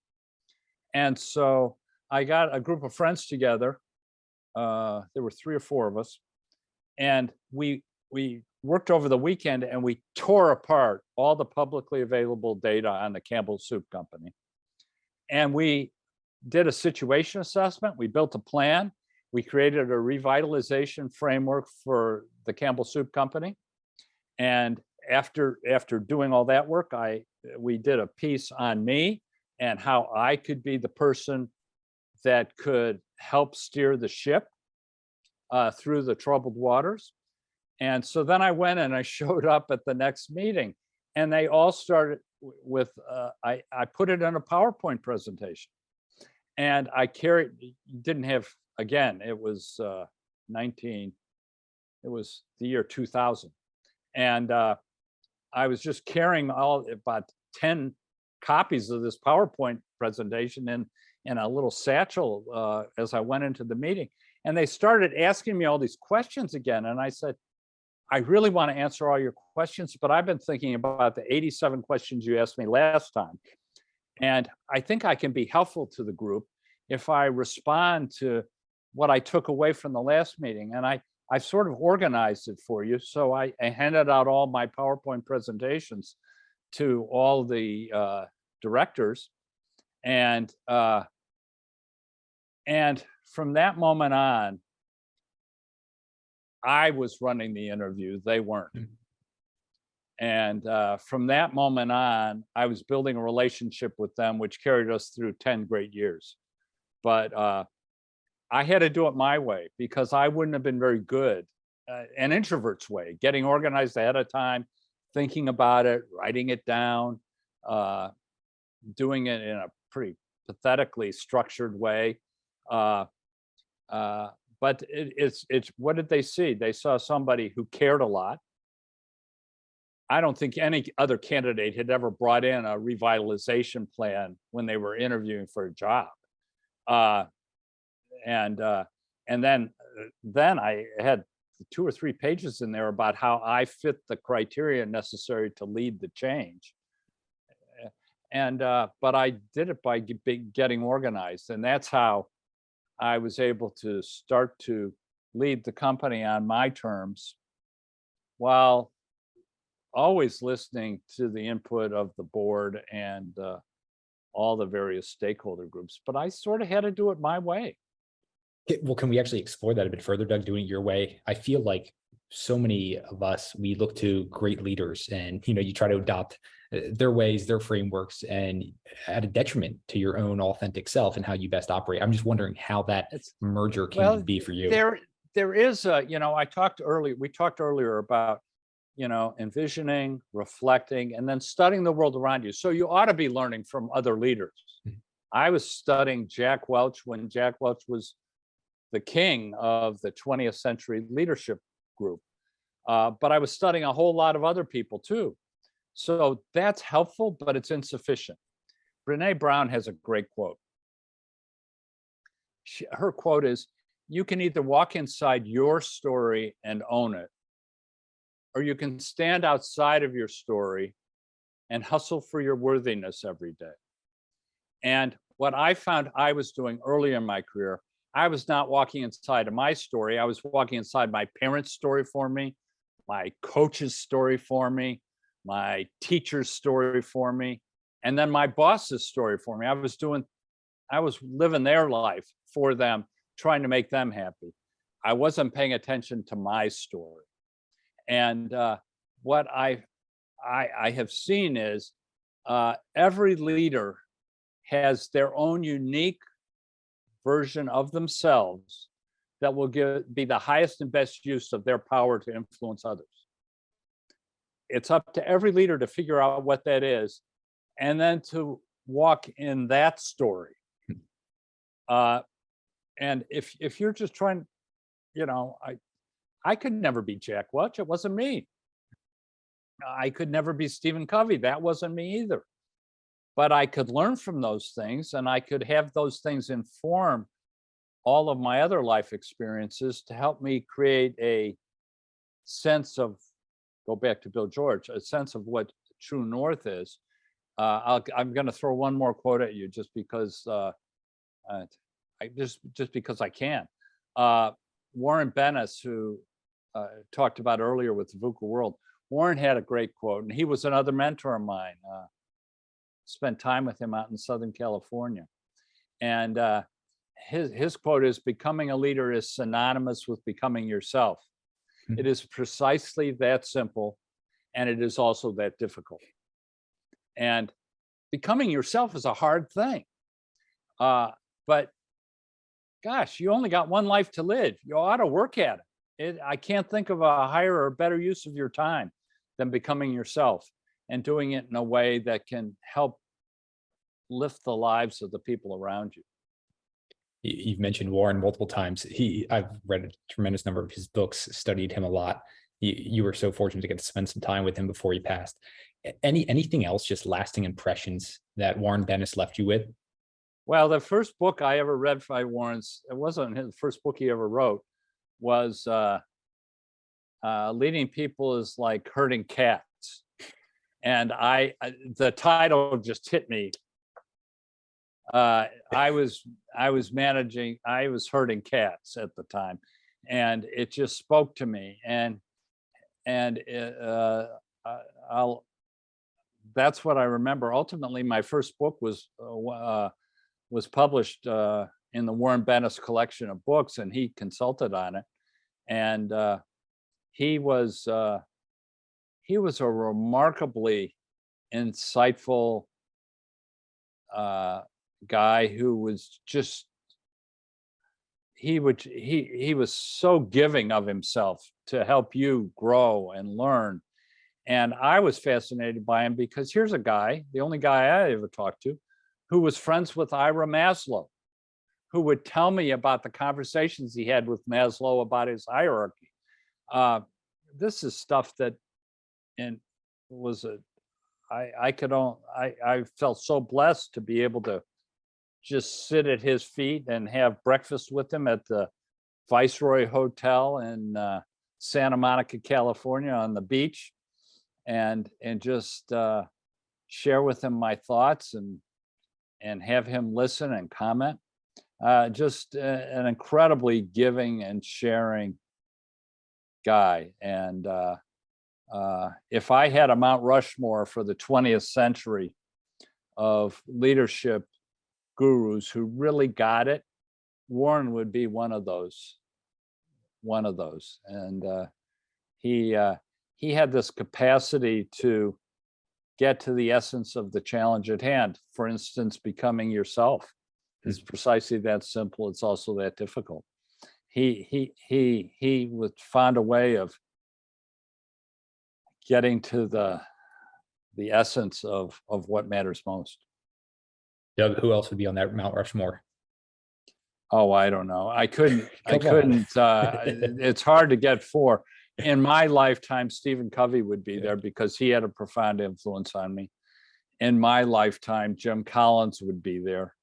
And so I got a group of friends together. There were 3 or 4 of us. And we worked over the weekend, and we tore apart all the publicly available data on the Campbell Soup Company. And we did a situation assessment. We built a plan. We created a revitalization framework for the Campbell Soup Company. And after doing all that work, we did a piece on me and how I could be the person that could help steer the ship through the troubled waters. And so then I went and I showed up at the next meeting, and they all started with, I put it in a PowerPoint presentation, and I didn't have, again, it was it was the year 2000. And I was just carrying about 10 copies of this PowerPoint presentation in a little satchel as I went into the meeting. And they started asking me all these questions again. And I said, I really want to answer all your questions, but I've been thinking about the 87 questions you asked me last time. And I think I can be helpful to the group if I respond to what I took away from the last meeting. And I've sort of organized it for you. So I handed out all my PowerPoint presentations to all the directors. And from that moment on, I was running the interview, they weren't. And from that moment on, I was building a relationship with them, which carried us through 10 great years. But I had to do it my way because I wouldn't have been very good, an introvert's way, getting organized ahead of time, thinking about it, writing it down, doing it in a pretty pathetically structured way. But it's what did they see? They saw somebody who cared a lot. I don't think any other candidate had ever brought in a revitalization plan when they were interviewing for a job. And then I had 2 or 3 pages in there about how I fit the criteria necessary to lead the change. And but I did it by getting organized, and that's how I was able to start to lead the company on my terms, while always listening to the input of the board and all the various stakeholder groups. But I sort of had to do it my way. Well, can we actually explore that a bit further, Doug, doing it your way? I feel like so many of us, we look to great leaders and, you try to adopt their ways, their frameworks, and at a detriment to your own authentic self and how you best operate. I'm just wondering how that merger came to be for you. There is a, we talked earlier about, envisioning, reflecting, and then studying the world around you. So you ought to be learning from other leaders. I was studying Jack Welch when Jack Welch was the king of the 20th century leadership group. But I was studying a whole lot of other people too. So that's helpful, but it's insufficient. Brene Brown has a great quote. Her quote is, "You can either walk inside your story and own it, or you can stand outside of your story and hustle for your worthiness every day." And what I found I was doing early in my career, I was not walking inside of my story. I was walking inside my parents' story for me, my coach's story for me, my teacher's story for me, and then my boss's story for me. I was living their life for them, trying to make them happy. I wasn't paying attention to my story. And what I have seen is every leader has their own unique version of themselves that will be the highest and best use of their power to influence others. It's up to every leader to figure out what that is, and then to walk in that story. And if you're just trying, I could never be Jack Welch. It wasn't me. I could never be Stephen Covey. That wasn't me either. But I could learn from those things, and I could have those things inform all of my other life experiences to help me create a sense of, go back to Bill George, a sense of what true north is. I'm going to throw one more quote at you just because because I can. Warren Bennis, who talked about earlier with the VUCA World, Warren had a great quote, and he was another mentor of mine. Spent time with him out in Southern California. And his quote is, "Becoming a leader is synonymous with becoming yourself." It is precisely that simple, and it is also that difficult. And becoming yourself is a hard thing. But gosh, you only got one life to live. You ought to work at it. I can't think of a higher or better use of your time than becoming yourself and doing it in a way that can help lift the lives of the people around you. You've mentioned Warren multiple times. I've read a tremendous number of his books, studied him a lot. You were so fortunate to get to spend some time with him before he passed. Anything else, just lasting impressions that Warren Bennis left you with? Well, the first book I ever read by Warren's, it wasn't his first book he ever wrote, was leading people is like herding cats. And the title just hit me. I was herding cats at the time, and it just spoke to me. And that's what I remember. Ultimately, my first book was published in the Warren Bennis collection of books, and he consulted on it. And he was a remarkably insightful guy who was just he was so giving of himself to help you grow and learn. And I was fascinated by him because here's a guy, the only guy I ever talked to, who was friends with Ira Maslow, who would tell me about the conversations he had with Maslow about his hierarchy. This is stuff that I felt so blessed to be able to just sit at his feet and have breakfast with him at the Viceroy Hotel in Santa Monica, California, on the beach, and just share with him my thoughts and have him listen and comment. Just an incredibly giving and sharing guy. And if I had a Mount Rushmore for the 20th century of leadership gurus who really got it, Warren would be one of those. And he had this capacity to get to the essence of the challenge at hand. For instance, becoming yourself is precisely that simple. It's also that difficult. He would find a way of getting to the essence of what matters most. Doug, who else would be on that Mount Rushmore? Oh, I don't know. I couldn't. It's hard to get four. In my lifetime, Stephen Covey would be there because he had a profound influence on me. In my lifetime, Jim Collins would be there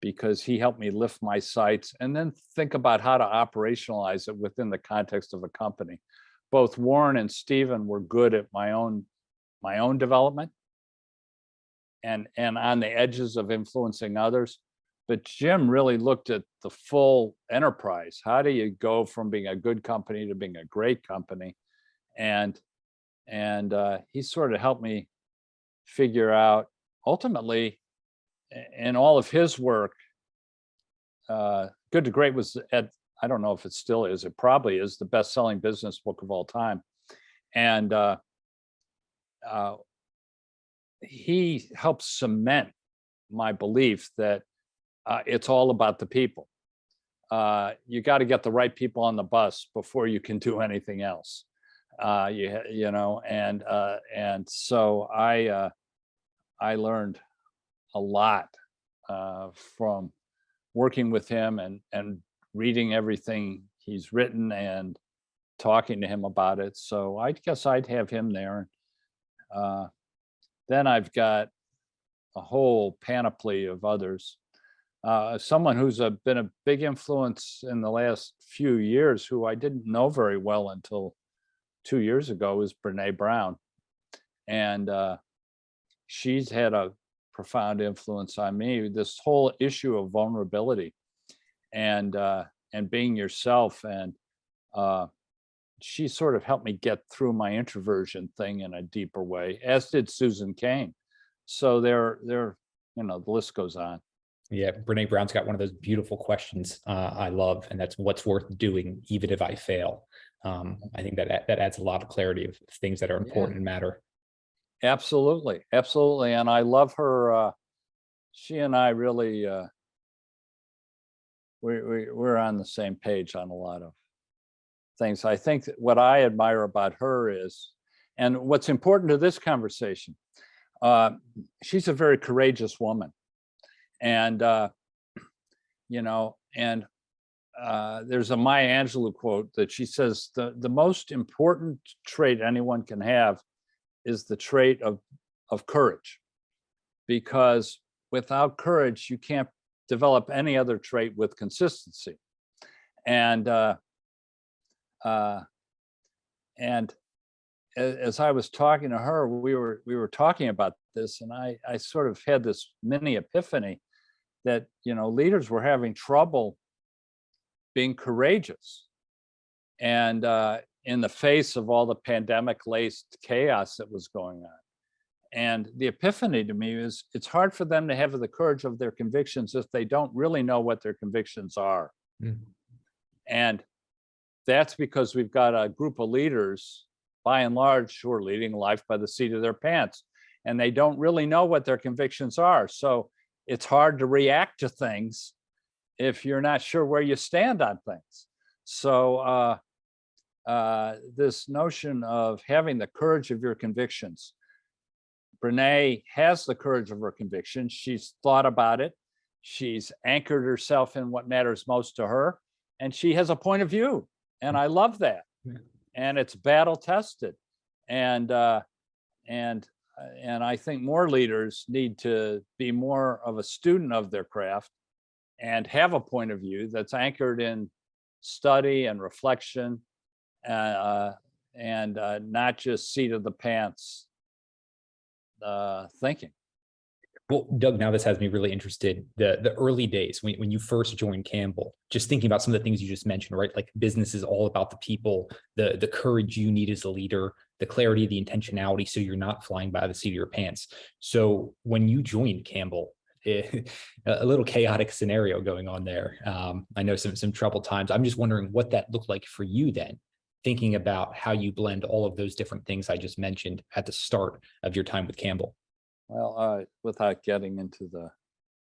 because he helped me lift my sights and then think about how to operationalize it within the context of a company. Both Warren and Stephen were good at my own development and on the edges of influencing others. But Jim really looked at the full enterprise. How do you go from being a good company to being a great company? And he sort of helped me figure out, ultimately, in all of his work, Good to Great was I don't know if it still is, it probably is the best-selling business book of all time. And he helped cement my belief that it's all about the people. You got to get the right people on the bus before you can do anything else. You know, and so I learned a lot from working with him and reading everything he's written and talking to him about it. So I guess I'd have him there. Then I've got a whole panoply of others. Someone who's been a big influence in the last few years, who I didn't know very well until 2 years ago, is Brene Brown. And she's had a profound influence on me. This whole issue of vulnerability and being yourself. And she sort of helped me get through my introversion thing in a deeper way, as did Susan Cain. So they're you know, the list goes on. Yeah, Brene Brown's got one of those beautiful questions I love, and that's what's worth doing even if I fail. I think that adds a lot of clarity of things that are important and matter. Absolutely, absolutely, and I love her. She and I really we're on the same page on a lot of things. I think that what I admire about her is, and what's important to this conversation, she's a very courageous woman. And, you know, and there's a Maya Angelou quote that she says, the most important trait anyone can have is the trait of courage, because without courage, you can't develop any other trait with consistency. And and as I was talking to her, we were talking about this, and I sort of had this mini epiphany that, leaders were having trouble being courageous. And in the face of all the pandemic-laced chaos that was going on. And the epiphany to me is it's hard for them to have the courage of their convictions if they don't really know what their convictions are. Mm-hmm. And that's because we've got a group of leaders, by and large, who are leading life by the seat of their pants. And they don't really know what their convictions are. So it's hard to react to things if you're not sure where you stand on things. So this notion of having the courage of your convictions. Brene has the courage of her convictions. She's thought about it. She's anchored herself in what matters most to her. And she has a point of view. And I love that. And it's battle tested. And I think more leaders need to be more of a student of their craft and have a point of view that's anchored in study and reflection, and not just seat of the pants thinking. Well, Doug, now this has me really interested. The early days when you first joined Campbell, just thinking about some of the things you just mentioned, right? Like business is all about the people, the courage you need as a leader, the clarity, the intentionality, so you're not flying by the seat of your pants. So when you joined Campbell, a little chaotic scenario going on there. I know some troubled times. I'm just wondering what that looked like for you then, thinking about how you blend all of those different things I just mentioned at the start of your time with Campbell. Well, without getting into the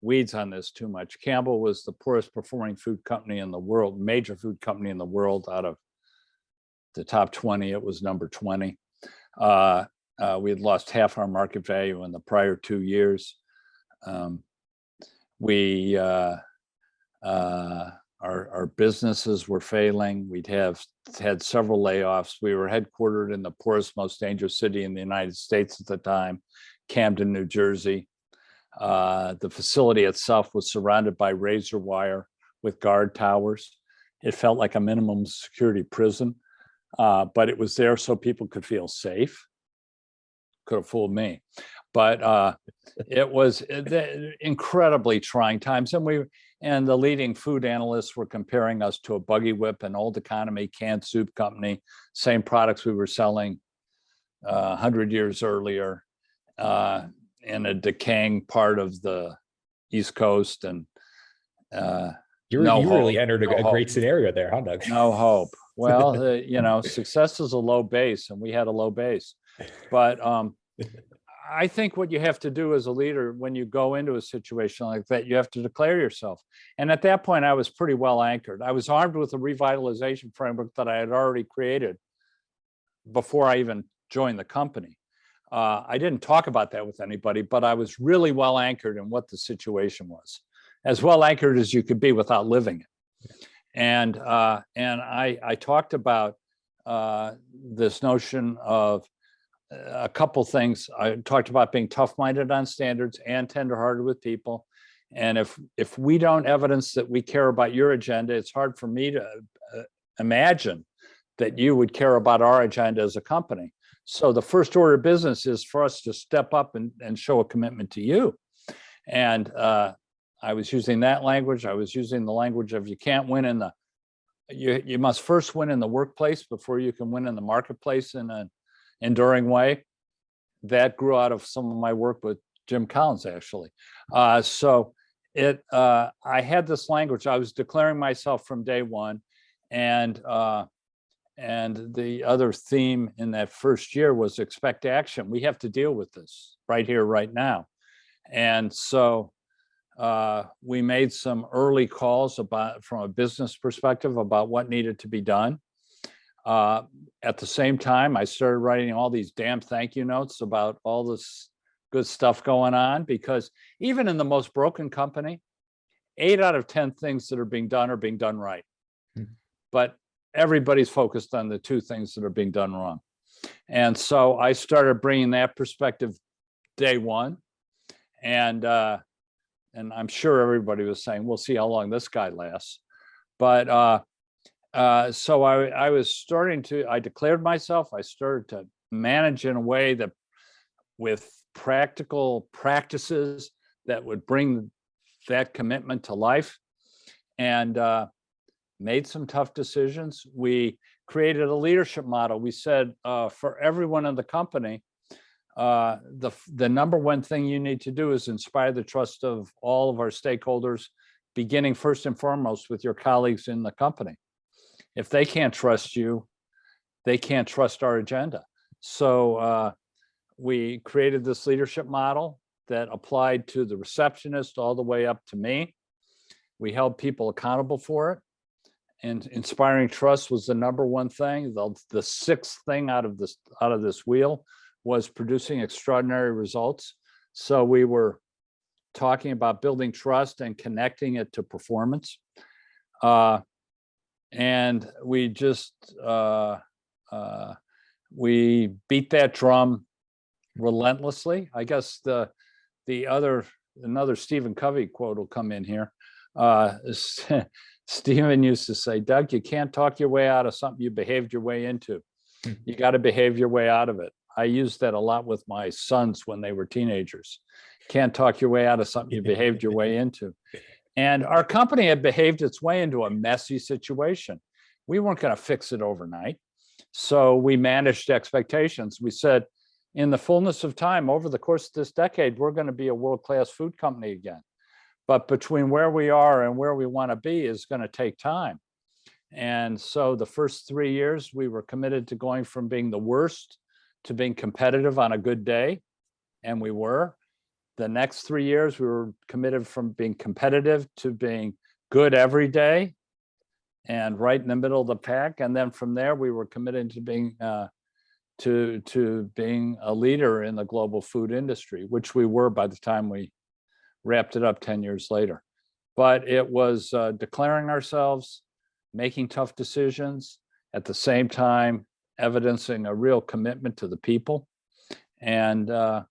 weeds on this too much, Campbell was the poorest performing food company in the world, major food company in the world. Out of the top 20, it was number 20. We had lost half our market value in the prior 2 years. Our businesses were failing. We'd had several layoffs. We were headquartered in the poorest, most dangerous city in the United States at the time, Camden, New Jersey. The facility itself was surrounded by razor wire with guard towers. It felt like a minimum security prison, but it was there so people could feel safe. Could have fooled me. But it was incredibly trying times. And the leading food analysts were comparing us to a Buggy Whip, an old economy canned soup company, same products we were selling 100 years earlier in a decaying part of the East Coast. And you really entered a great scenario there, huh, Doug? No hope. Well, success is a low base, and we had a low base. But I think what you have to do as a leader when you go into a situation like that, you have to declare yourself. And at that point, I was pretty well anchored. I was armed with a revitalization framework that I had already created before I even joined the company. I didn't talk about that with anybody, but I was really well anchored in what the situation was, as well anchored as you could be without living it. And I talked about this notion of a couple things. I talked about being tough-minded on standards and tender-hearted with people. And if we don't evidence that we care about your agenda, it's hard for me to imagine that you would care about our agenda as a company. So the first order of business is for us to step up and show a commitment to you. And I was using that language. I was using the language of you can't win in you must first win in the workplace before you can win in the marketplace in an enduring way. That grew out of some of my work with Jim Collins, actually. So I had this language. I was declaring myself from day one. And the other theme in that first year was expect action. We have to deal with this right here, right now. And so we made some early calls from a business perspective about what needed to be done. At the same time, I started writing all these damn thank you notes about all this good stuff going on, because even in the most broken company, 8 out of 10 things that are being done right. Mm-hmm. But everybody's focused on the 2 things that are being done wrong. And so I started bringing that perspective day one. And I'm sure everybody was saying, we'll see how long this guy lasts. But So I declared myself, I started to manage in a way that with practical practices that would bring that commitment to life, and made some tough decisions. We created a leadership model. We said for everyone in the company, the number one thing you need to do is inspire the trust of all of our stakeholders, beginning first and foremost with your colleagues in the company. If they can't trust you, they can't trust our agenda. So we created this leadership model that applied to the receptionist all the way up to me. We held people accountable for it. And inspiring trust was the number one thing. The sixth thing out of this wheel was producing extraordinary results. So we were talking about building trust and connecting it to performance. And we just, we beat that drum relentlessly. I guess another Stephen Covey quote will come in here. Stephen used to say, Doug, you can't talk your way out of something you behaved your way into. You got to behave your way out of it. I used that a lot with my sons when they were teenagers. Can't talk your way out of something you behaved your way into. And our company had behaved its way into a messy situation. We weren't going to fix it overnight. So we managed expectations. We said, in the fullness of time, over the course of this decade, we're going to be a world-class food company again. But between where we are and where we want to be is going to take time. And so the first 3 years, we were committed to going from being the worst to being competitive on a good day. And we were. The next 3 years, we were committed from being competitive to being good every day and right in the middle of the pack. And then from there, we were committed to being to being a leader in the global food industry, which we were by the time we wrapped it up 10 years later. But it was declaring ourselves, making tough decisions, at the same time evidencing a real commitment to the people. And the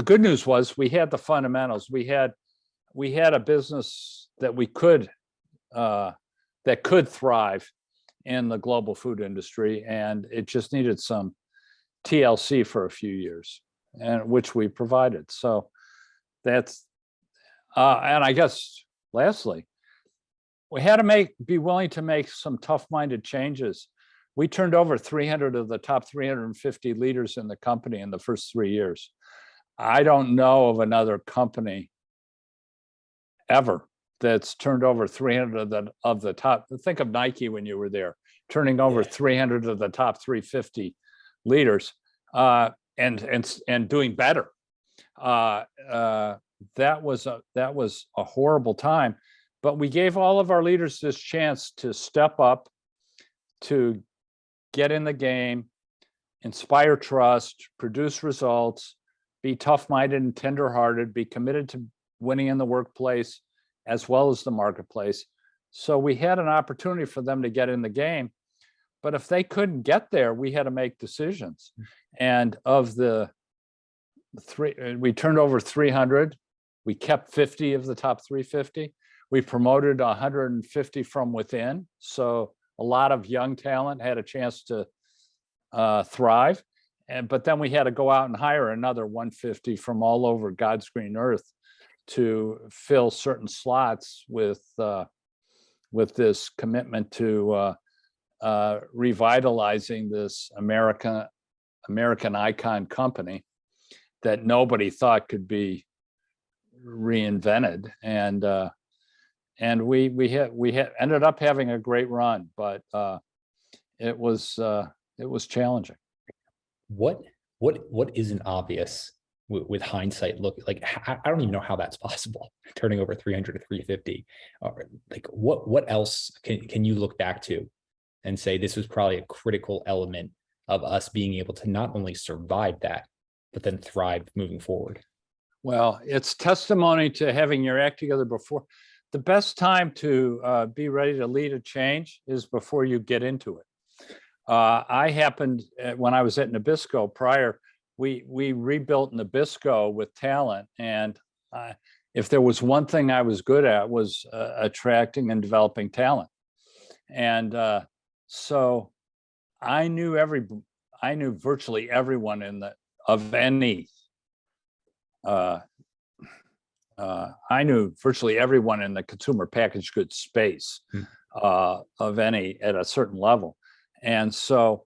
good news was we had the fundamentals. We had a business that could thrive in the global food industry, and it just needed some TLC for a few years, and which we provided. So that's and I guess lastly, we had to be willing to make some tough-minded changes. We turned over 300 of the top 350 leaders in the company in the first 3 years. I don't know of another company ever that's turned over 300 of the top. Think of Nike when you were there, turning over 300 of the top 350 leaders and doing better. That was a horrible time, but we gave all of our leaders this chance to step up, to get in the game, inspire trust, produce results, be tough-minded and tender-hearted, be committed to winning in the workplace as well as the marketplace. So we had an opportunity for them to get in the game, but if they couldn't get there, we had to make decisions. And of the we turned over 300, we kept 50 of the top 350. We promoted 150 from within. So a lot of young talent had a chance to thrive. But then we had to go out and hire another 150 from all over God's green earth to fill certain slots with this commitment to revitalizing this American icon company that nobody thought could be reinvented. And we ended up having a great run, but it was challenging. What isn't obvious with hindsight? Look, like I don't even know how that's possible. Turning over 300 to 350, like what else can you look back to and say this was probably a critical element of us being able to not only survive that, but then thrive moving forward? Well, it's testimony to having your act together before. The best time to be ready to lead a change is before you get into it. I happened, when I was at Nabisco prior, we rebuilt Nabisco with talent. And if there was one thing I was good at was attracting and developing talent. And so I knew virtually everyone I knew virtually everyone in the consumer packaged goods space of any at a certain level. And so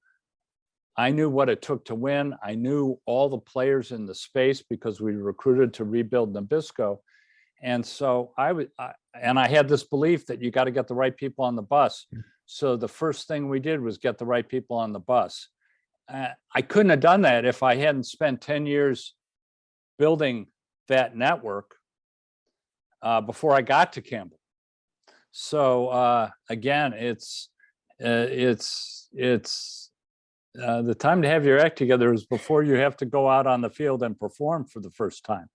I knew what it took to win. I knew all the players in the space because we recruited to rebuild Nabisco. And so I had this belief that you got to get the right people on the bus. So the first thing we did was get the right people on the bus. I couldn't have done that if I hadn't spent 10 years building that network before I got to Campbell. So again, it's the time to have your act together is before you have to go out on the field and perform for the first time.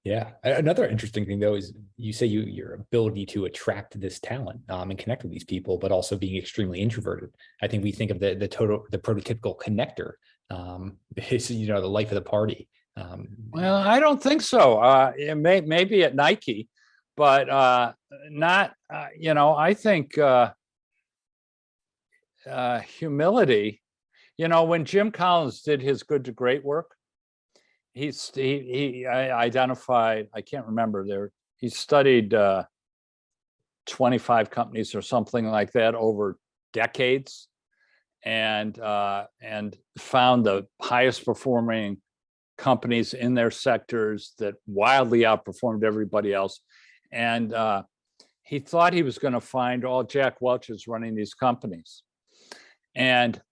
Yeah. Another interesting thing, though, is you say your ability to attract this talent and connect with these people, but also being extremely introverted. I think we think of the prototypical connector is, the life of the party. Well, I don't think so. Maybe at Nike, but not. I think humility. When Jim Collins did his Good to Great work, he identified, I can't remember there, he studied 25 companies or something like that over decades, and found the highest performing companies in their sectors that wildly outperformed everybody else. And he thought he was going to find all Jack Welches running these companies. And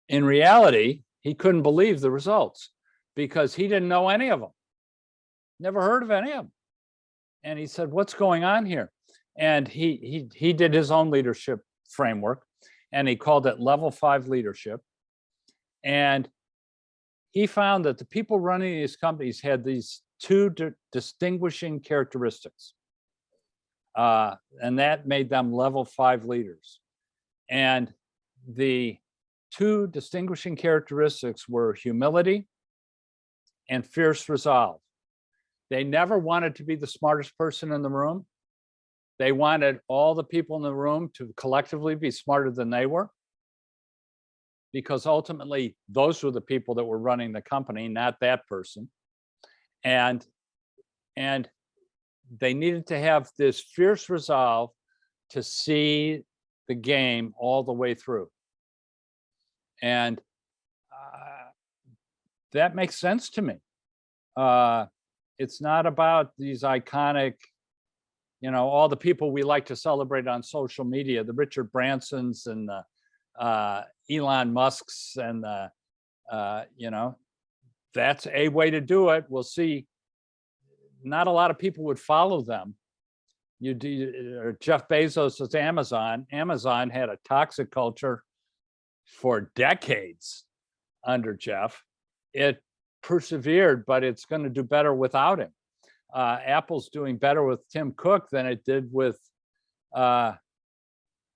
in reality, he couldn't believe the results because he didn't know any of them, never heard of any of them. And he said, what's going on here? And he did his own leadership framework, and he called it Level 5 leadership. And he found that the people running these companies had these two distinguishing characteristics. And that made them Level 5 leaders. And the two distinguishing characteristics were humility and fierce resolve. They never wanted to be the smartest person in the room. They wanted all the people in the room to collectively be smarter than they were, because ultimately those were the people that were running the company, not that person. And they needed to have this fierce resolve to see the game all the way through. And that makes sense to me. It's not about these iconic, all the people we like to celebrate on social media, the Richard Bransons and the Elon Musks and the, that's a way to do it. We'll see. Not a lot of people would follow them. Jeff Bezos' Amazon. Amazon had a toxic culture for decades under Jeff. It persevered, but it's going to do better without him. Apple's doing better with Tim Cook than it did with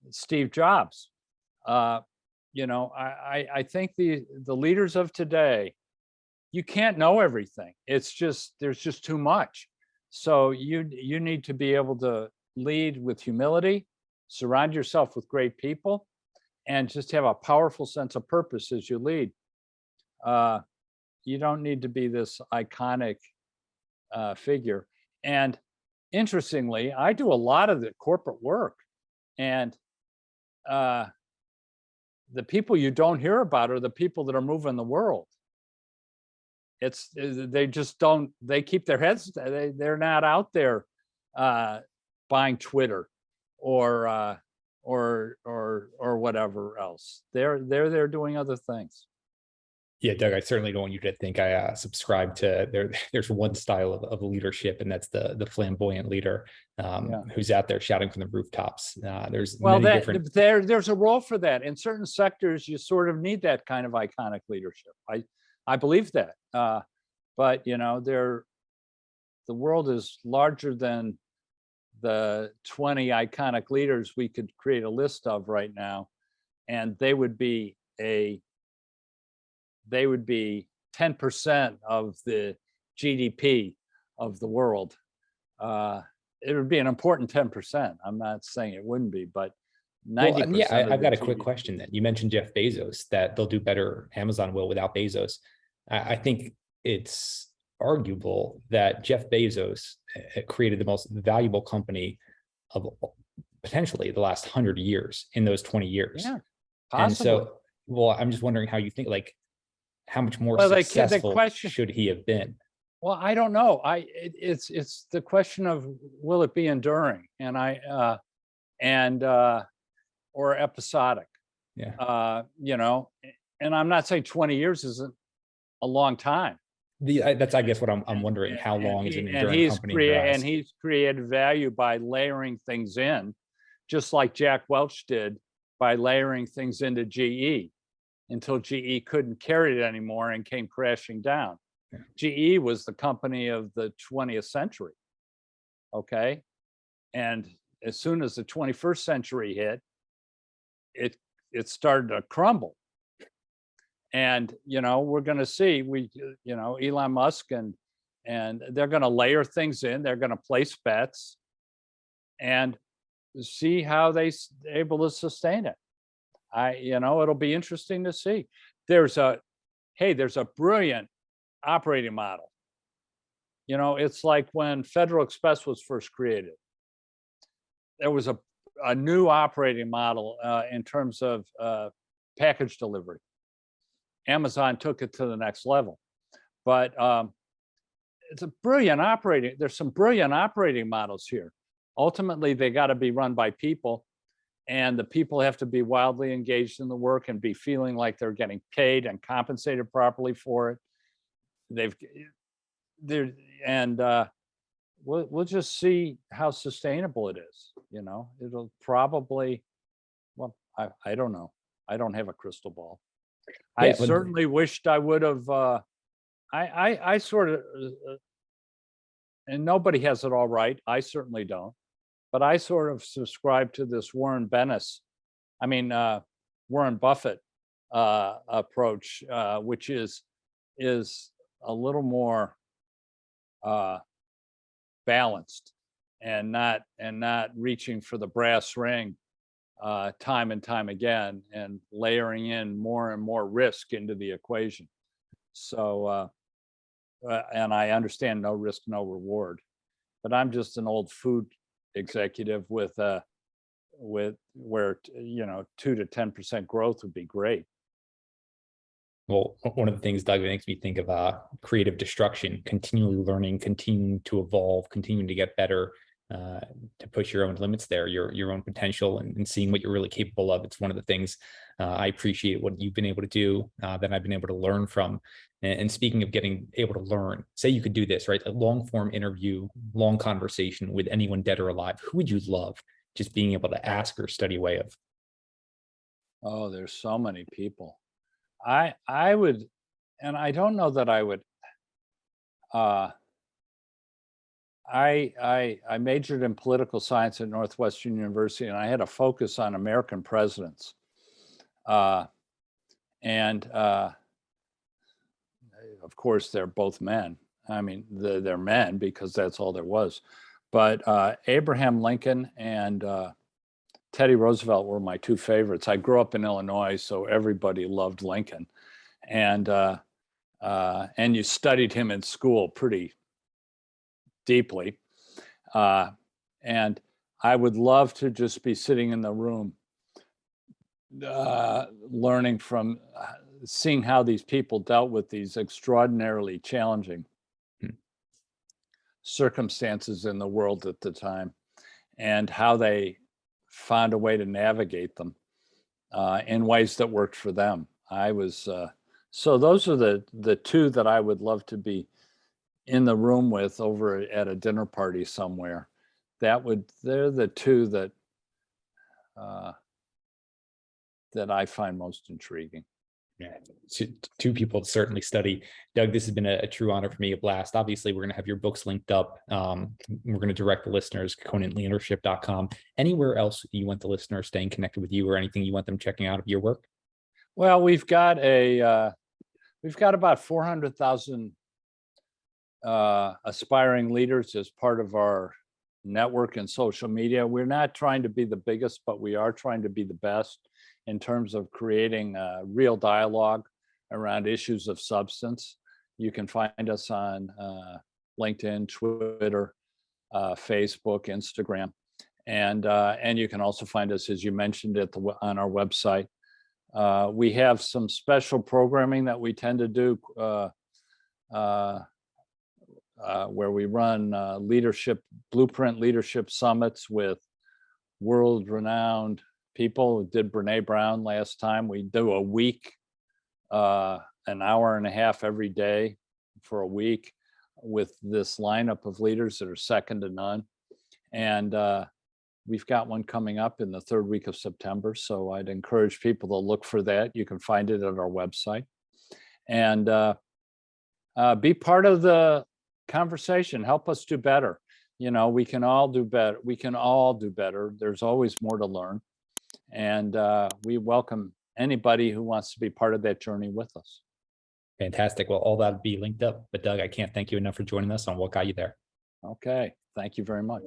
Steve Jobs. I think the leaders of today, you can't know everything. It's just, there's just too much. So you need to be able to lead with humility, surround yourself with great people, and just have a powerful sense of purpose as you lead. You don't need to be this iconic figure. And interestingly, I do a lot of the corporate work, and the people you don't hear about are the people that are moving the world. They just don't, they keep their heads, they're not out there buying Twitter or whatever else. They're doing other things. Yeah, Doug, I certainly don't want you to think I subscribe to there's one style of leadership, and that's the flamboyant leader who's out there shouting from the rooftops. There's there's a role for that. In certain sectors, you sort of need that kind of iconic leadership. I believe that. But the world is larger than the 20 iconic leaders we could create a list of right now, and they would be 10% of the GDP of the world. It would be an important 10%. I'm not saying it wouldn't be, but Well, 90% yeah, of I've the got a quick GDP. question then. You mentioned Jeff Bezos, that they'll do better, Amazon will without Bezos. I think it's arguable that Jeff Bezos created the most valuable company of potentially the last 100 years in those 20 years. Yeah, And possibly. so, well, I'm just wondering how you think, like, how much more Well, the successful question, should he have been? well, I don't know. It's the question of, will it be enduring? Or episodic, Yeah. and I'm not saying 20 years isn't a long time. That's, I guess, what I'm wondering. How long is an enduring company in your eyes? He's created value by layering things in, just like Jack Welch did by layering things into GE until GE couldn't carry it anymore and came crashing down. Yeah. GE was the company of the 20th century. Okay. And as soon as the 21st century hit, it started to crumble. And we're going to see, Elon Musk and they're going to layer things in, they're going to place bets and see how they're able to sustain it. It'll be interesting to see. There's a brilliant operating model. It's like when Federal Express was first created. There was a new operating model in terms of package delivery. Amazon took it to the next level, but it's a brilliant operating. There's some brilliant operating models here. Ultimately, they got to be run by people, and the people have to be wildly engaged in the work and be feeling like they're getting paid and compensated properly for it. We'll just see how sustainable it is. It'll probably, well, I don't know. I don't have a crystal ball. I Yeah, certainly wished I would have. I sort of, and nobody has it all right. I certainly don't, but I sort of subscribe to this Warren Buffett approach, which is a little more balanced and not reaching for the brass ring time and time again and layering in more and more risk into the equation. So, and I understand no risk, no reward, but I'm just an old food executive with where 2 to 10% growth would be great. well, one of the things, Doug, that makes me think of creative destruction, continually learning, continuing to evolve, continuing to get better, to push your own limits there, your own potential, and seeing what you're really capable of. It's one of the things I appreciate what you've been able to do, that I've been able to learn from. And speaking of getting able to learn, say you could do this, right? A long form interview, long conversation with anyone dead or alive. Who would you love just being able to ask or study away of? Oh, there's so many people. I would, and I don't know that I would. I majored in political science at Northwestern University, and I had a focus on American presidents. And of course, they're both men. I mean, they're men because that's all there was. But Abraham Lincoln and Teddy Roosevelt were my two favorites. I grew up in Illinois, so everybody loved Lincoln, and you studied him in school pretty deeply. And I would love to just be sitting in the room, learning from, seeing how these people dealt with these extraordinarily challenging circumstances in the world at the time, and how they found a way to navigate them in ways that worked for them. So those are the two that I would love to be in the room with over at a dinner party somewhere. They're the two that I find most intriguing. Yeah, two people to certainly study. Doug, this has been a true honor for me, a blast. Obviously, we're going to have your books linked up. We're going to direct the listeners, conantleadership.com. Anywhere else you want the listeners staying connected with you, or anything you want them checking out of your work? Well, we've got about 400,000 aspiring leaders as part of our network and social media. We're not trying to be the biggest, but we are trying to be the best in terms of creating real dialogue around issues of substance. You can find us on LinkedIn, Twitter, Facebook, Instagram, and you can also find us, as you mentioned, on our website. We have some special programming that we tend to do where we run blueprint leadership summits with world-renowned people. We did Brene Brown last time. We do a week, an hour and a half every day for a week with this lineup of leaders that are second to none. And we've got one coming up in the third week of September. So I'd encourage people to look for that. You can find it at our website. And be part of the conversation. Help us do better. You know, we can all do better. We can all do better. There's always more to learn. And we welcome anybody who wants to be part of that journey with us. Fantastic. Well, all that'll be linked up. But Doug, I can't thank you enough for joining us on What Got You There. Okay. Thank you very much.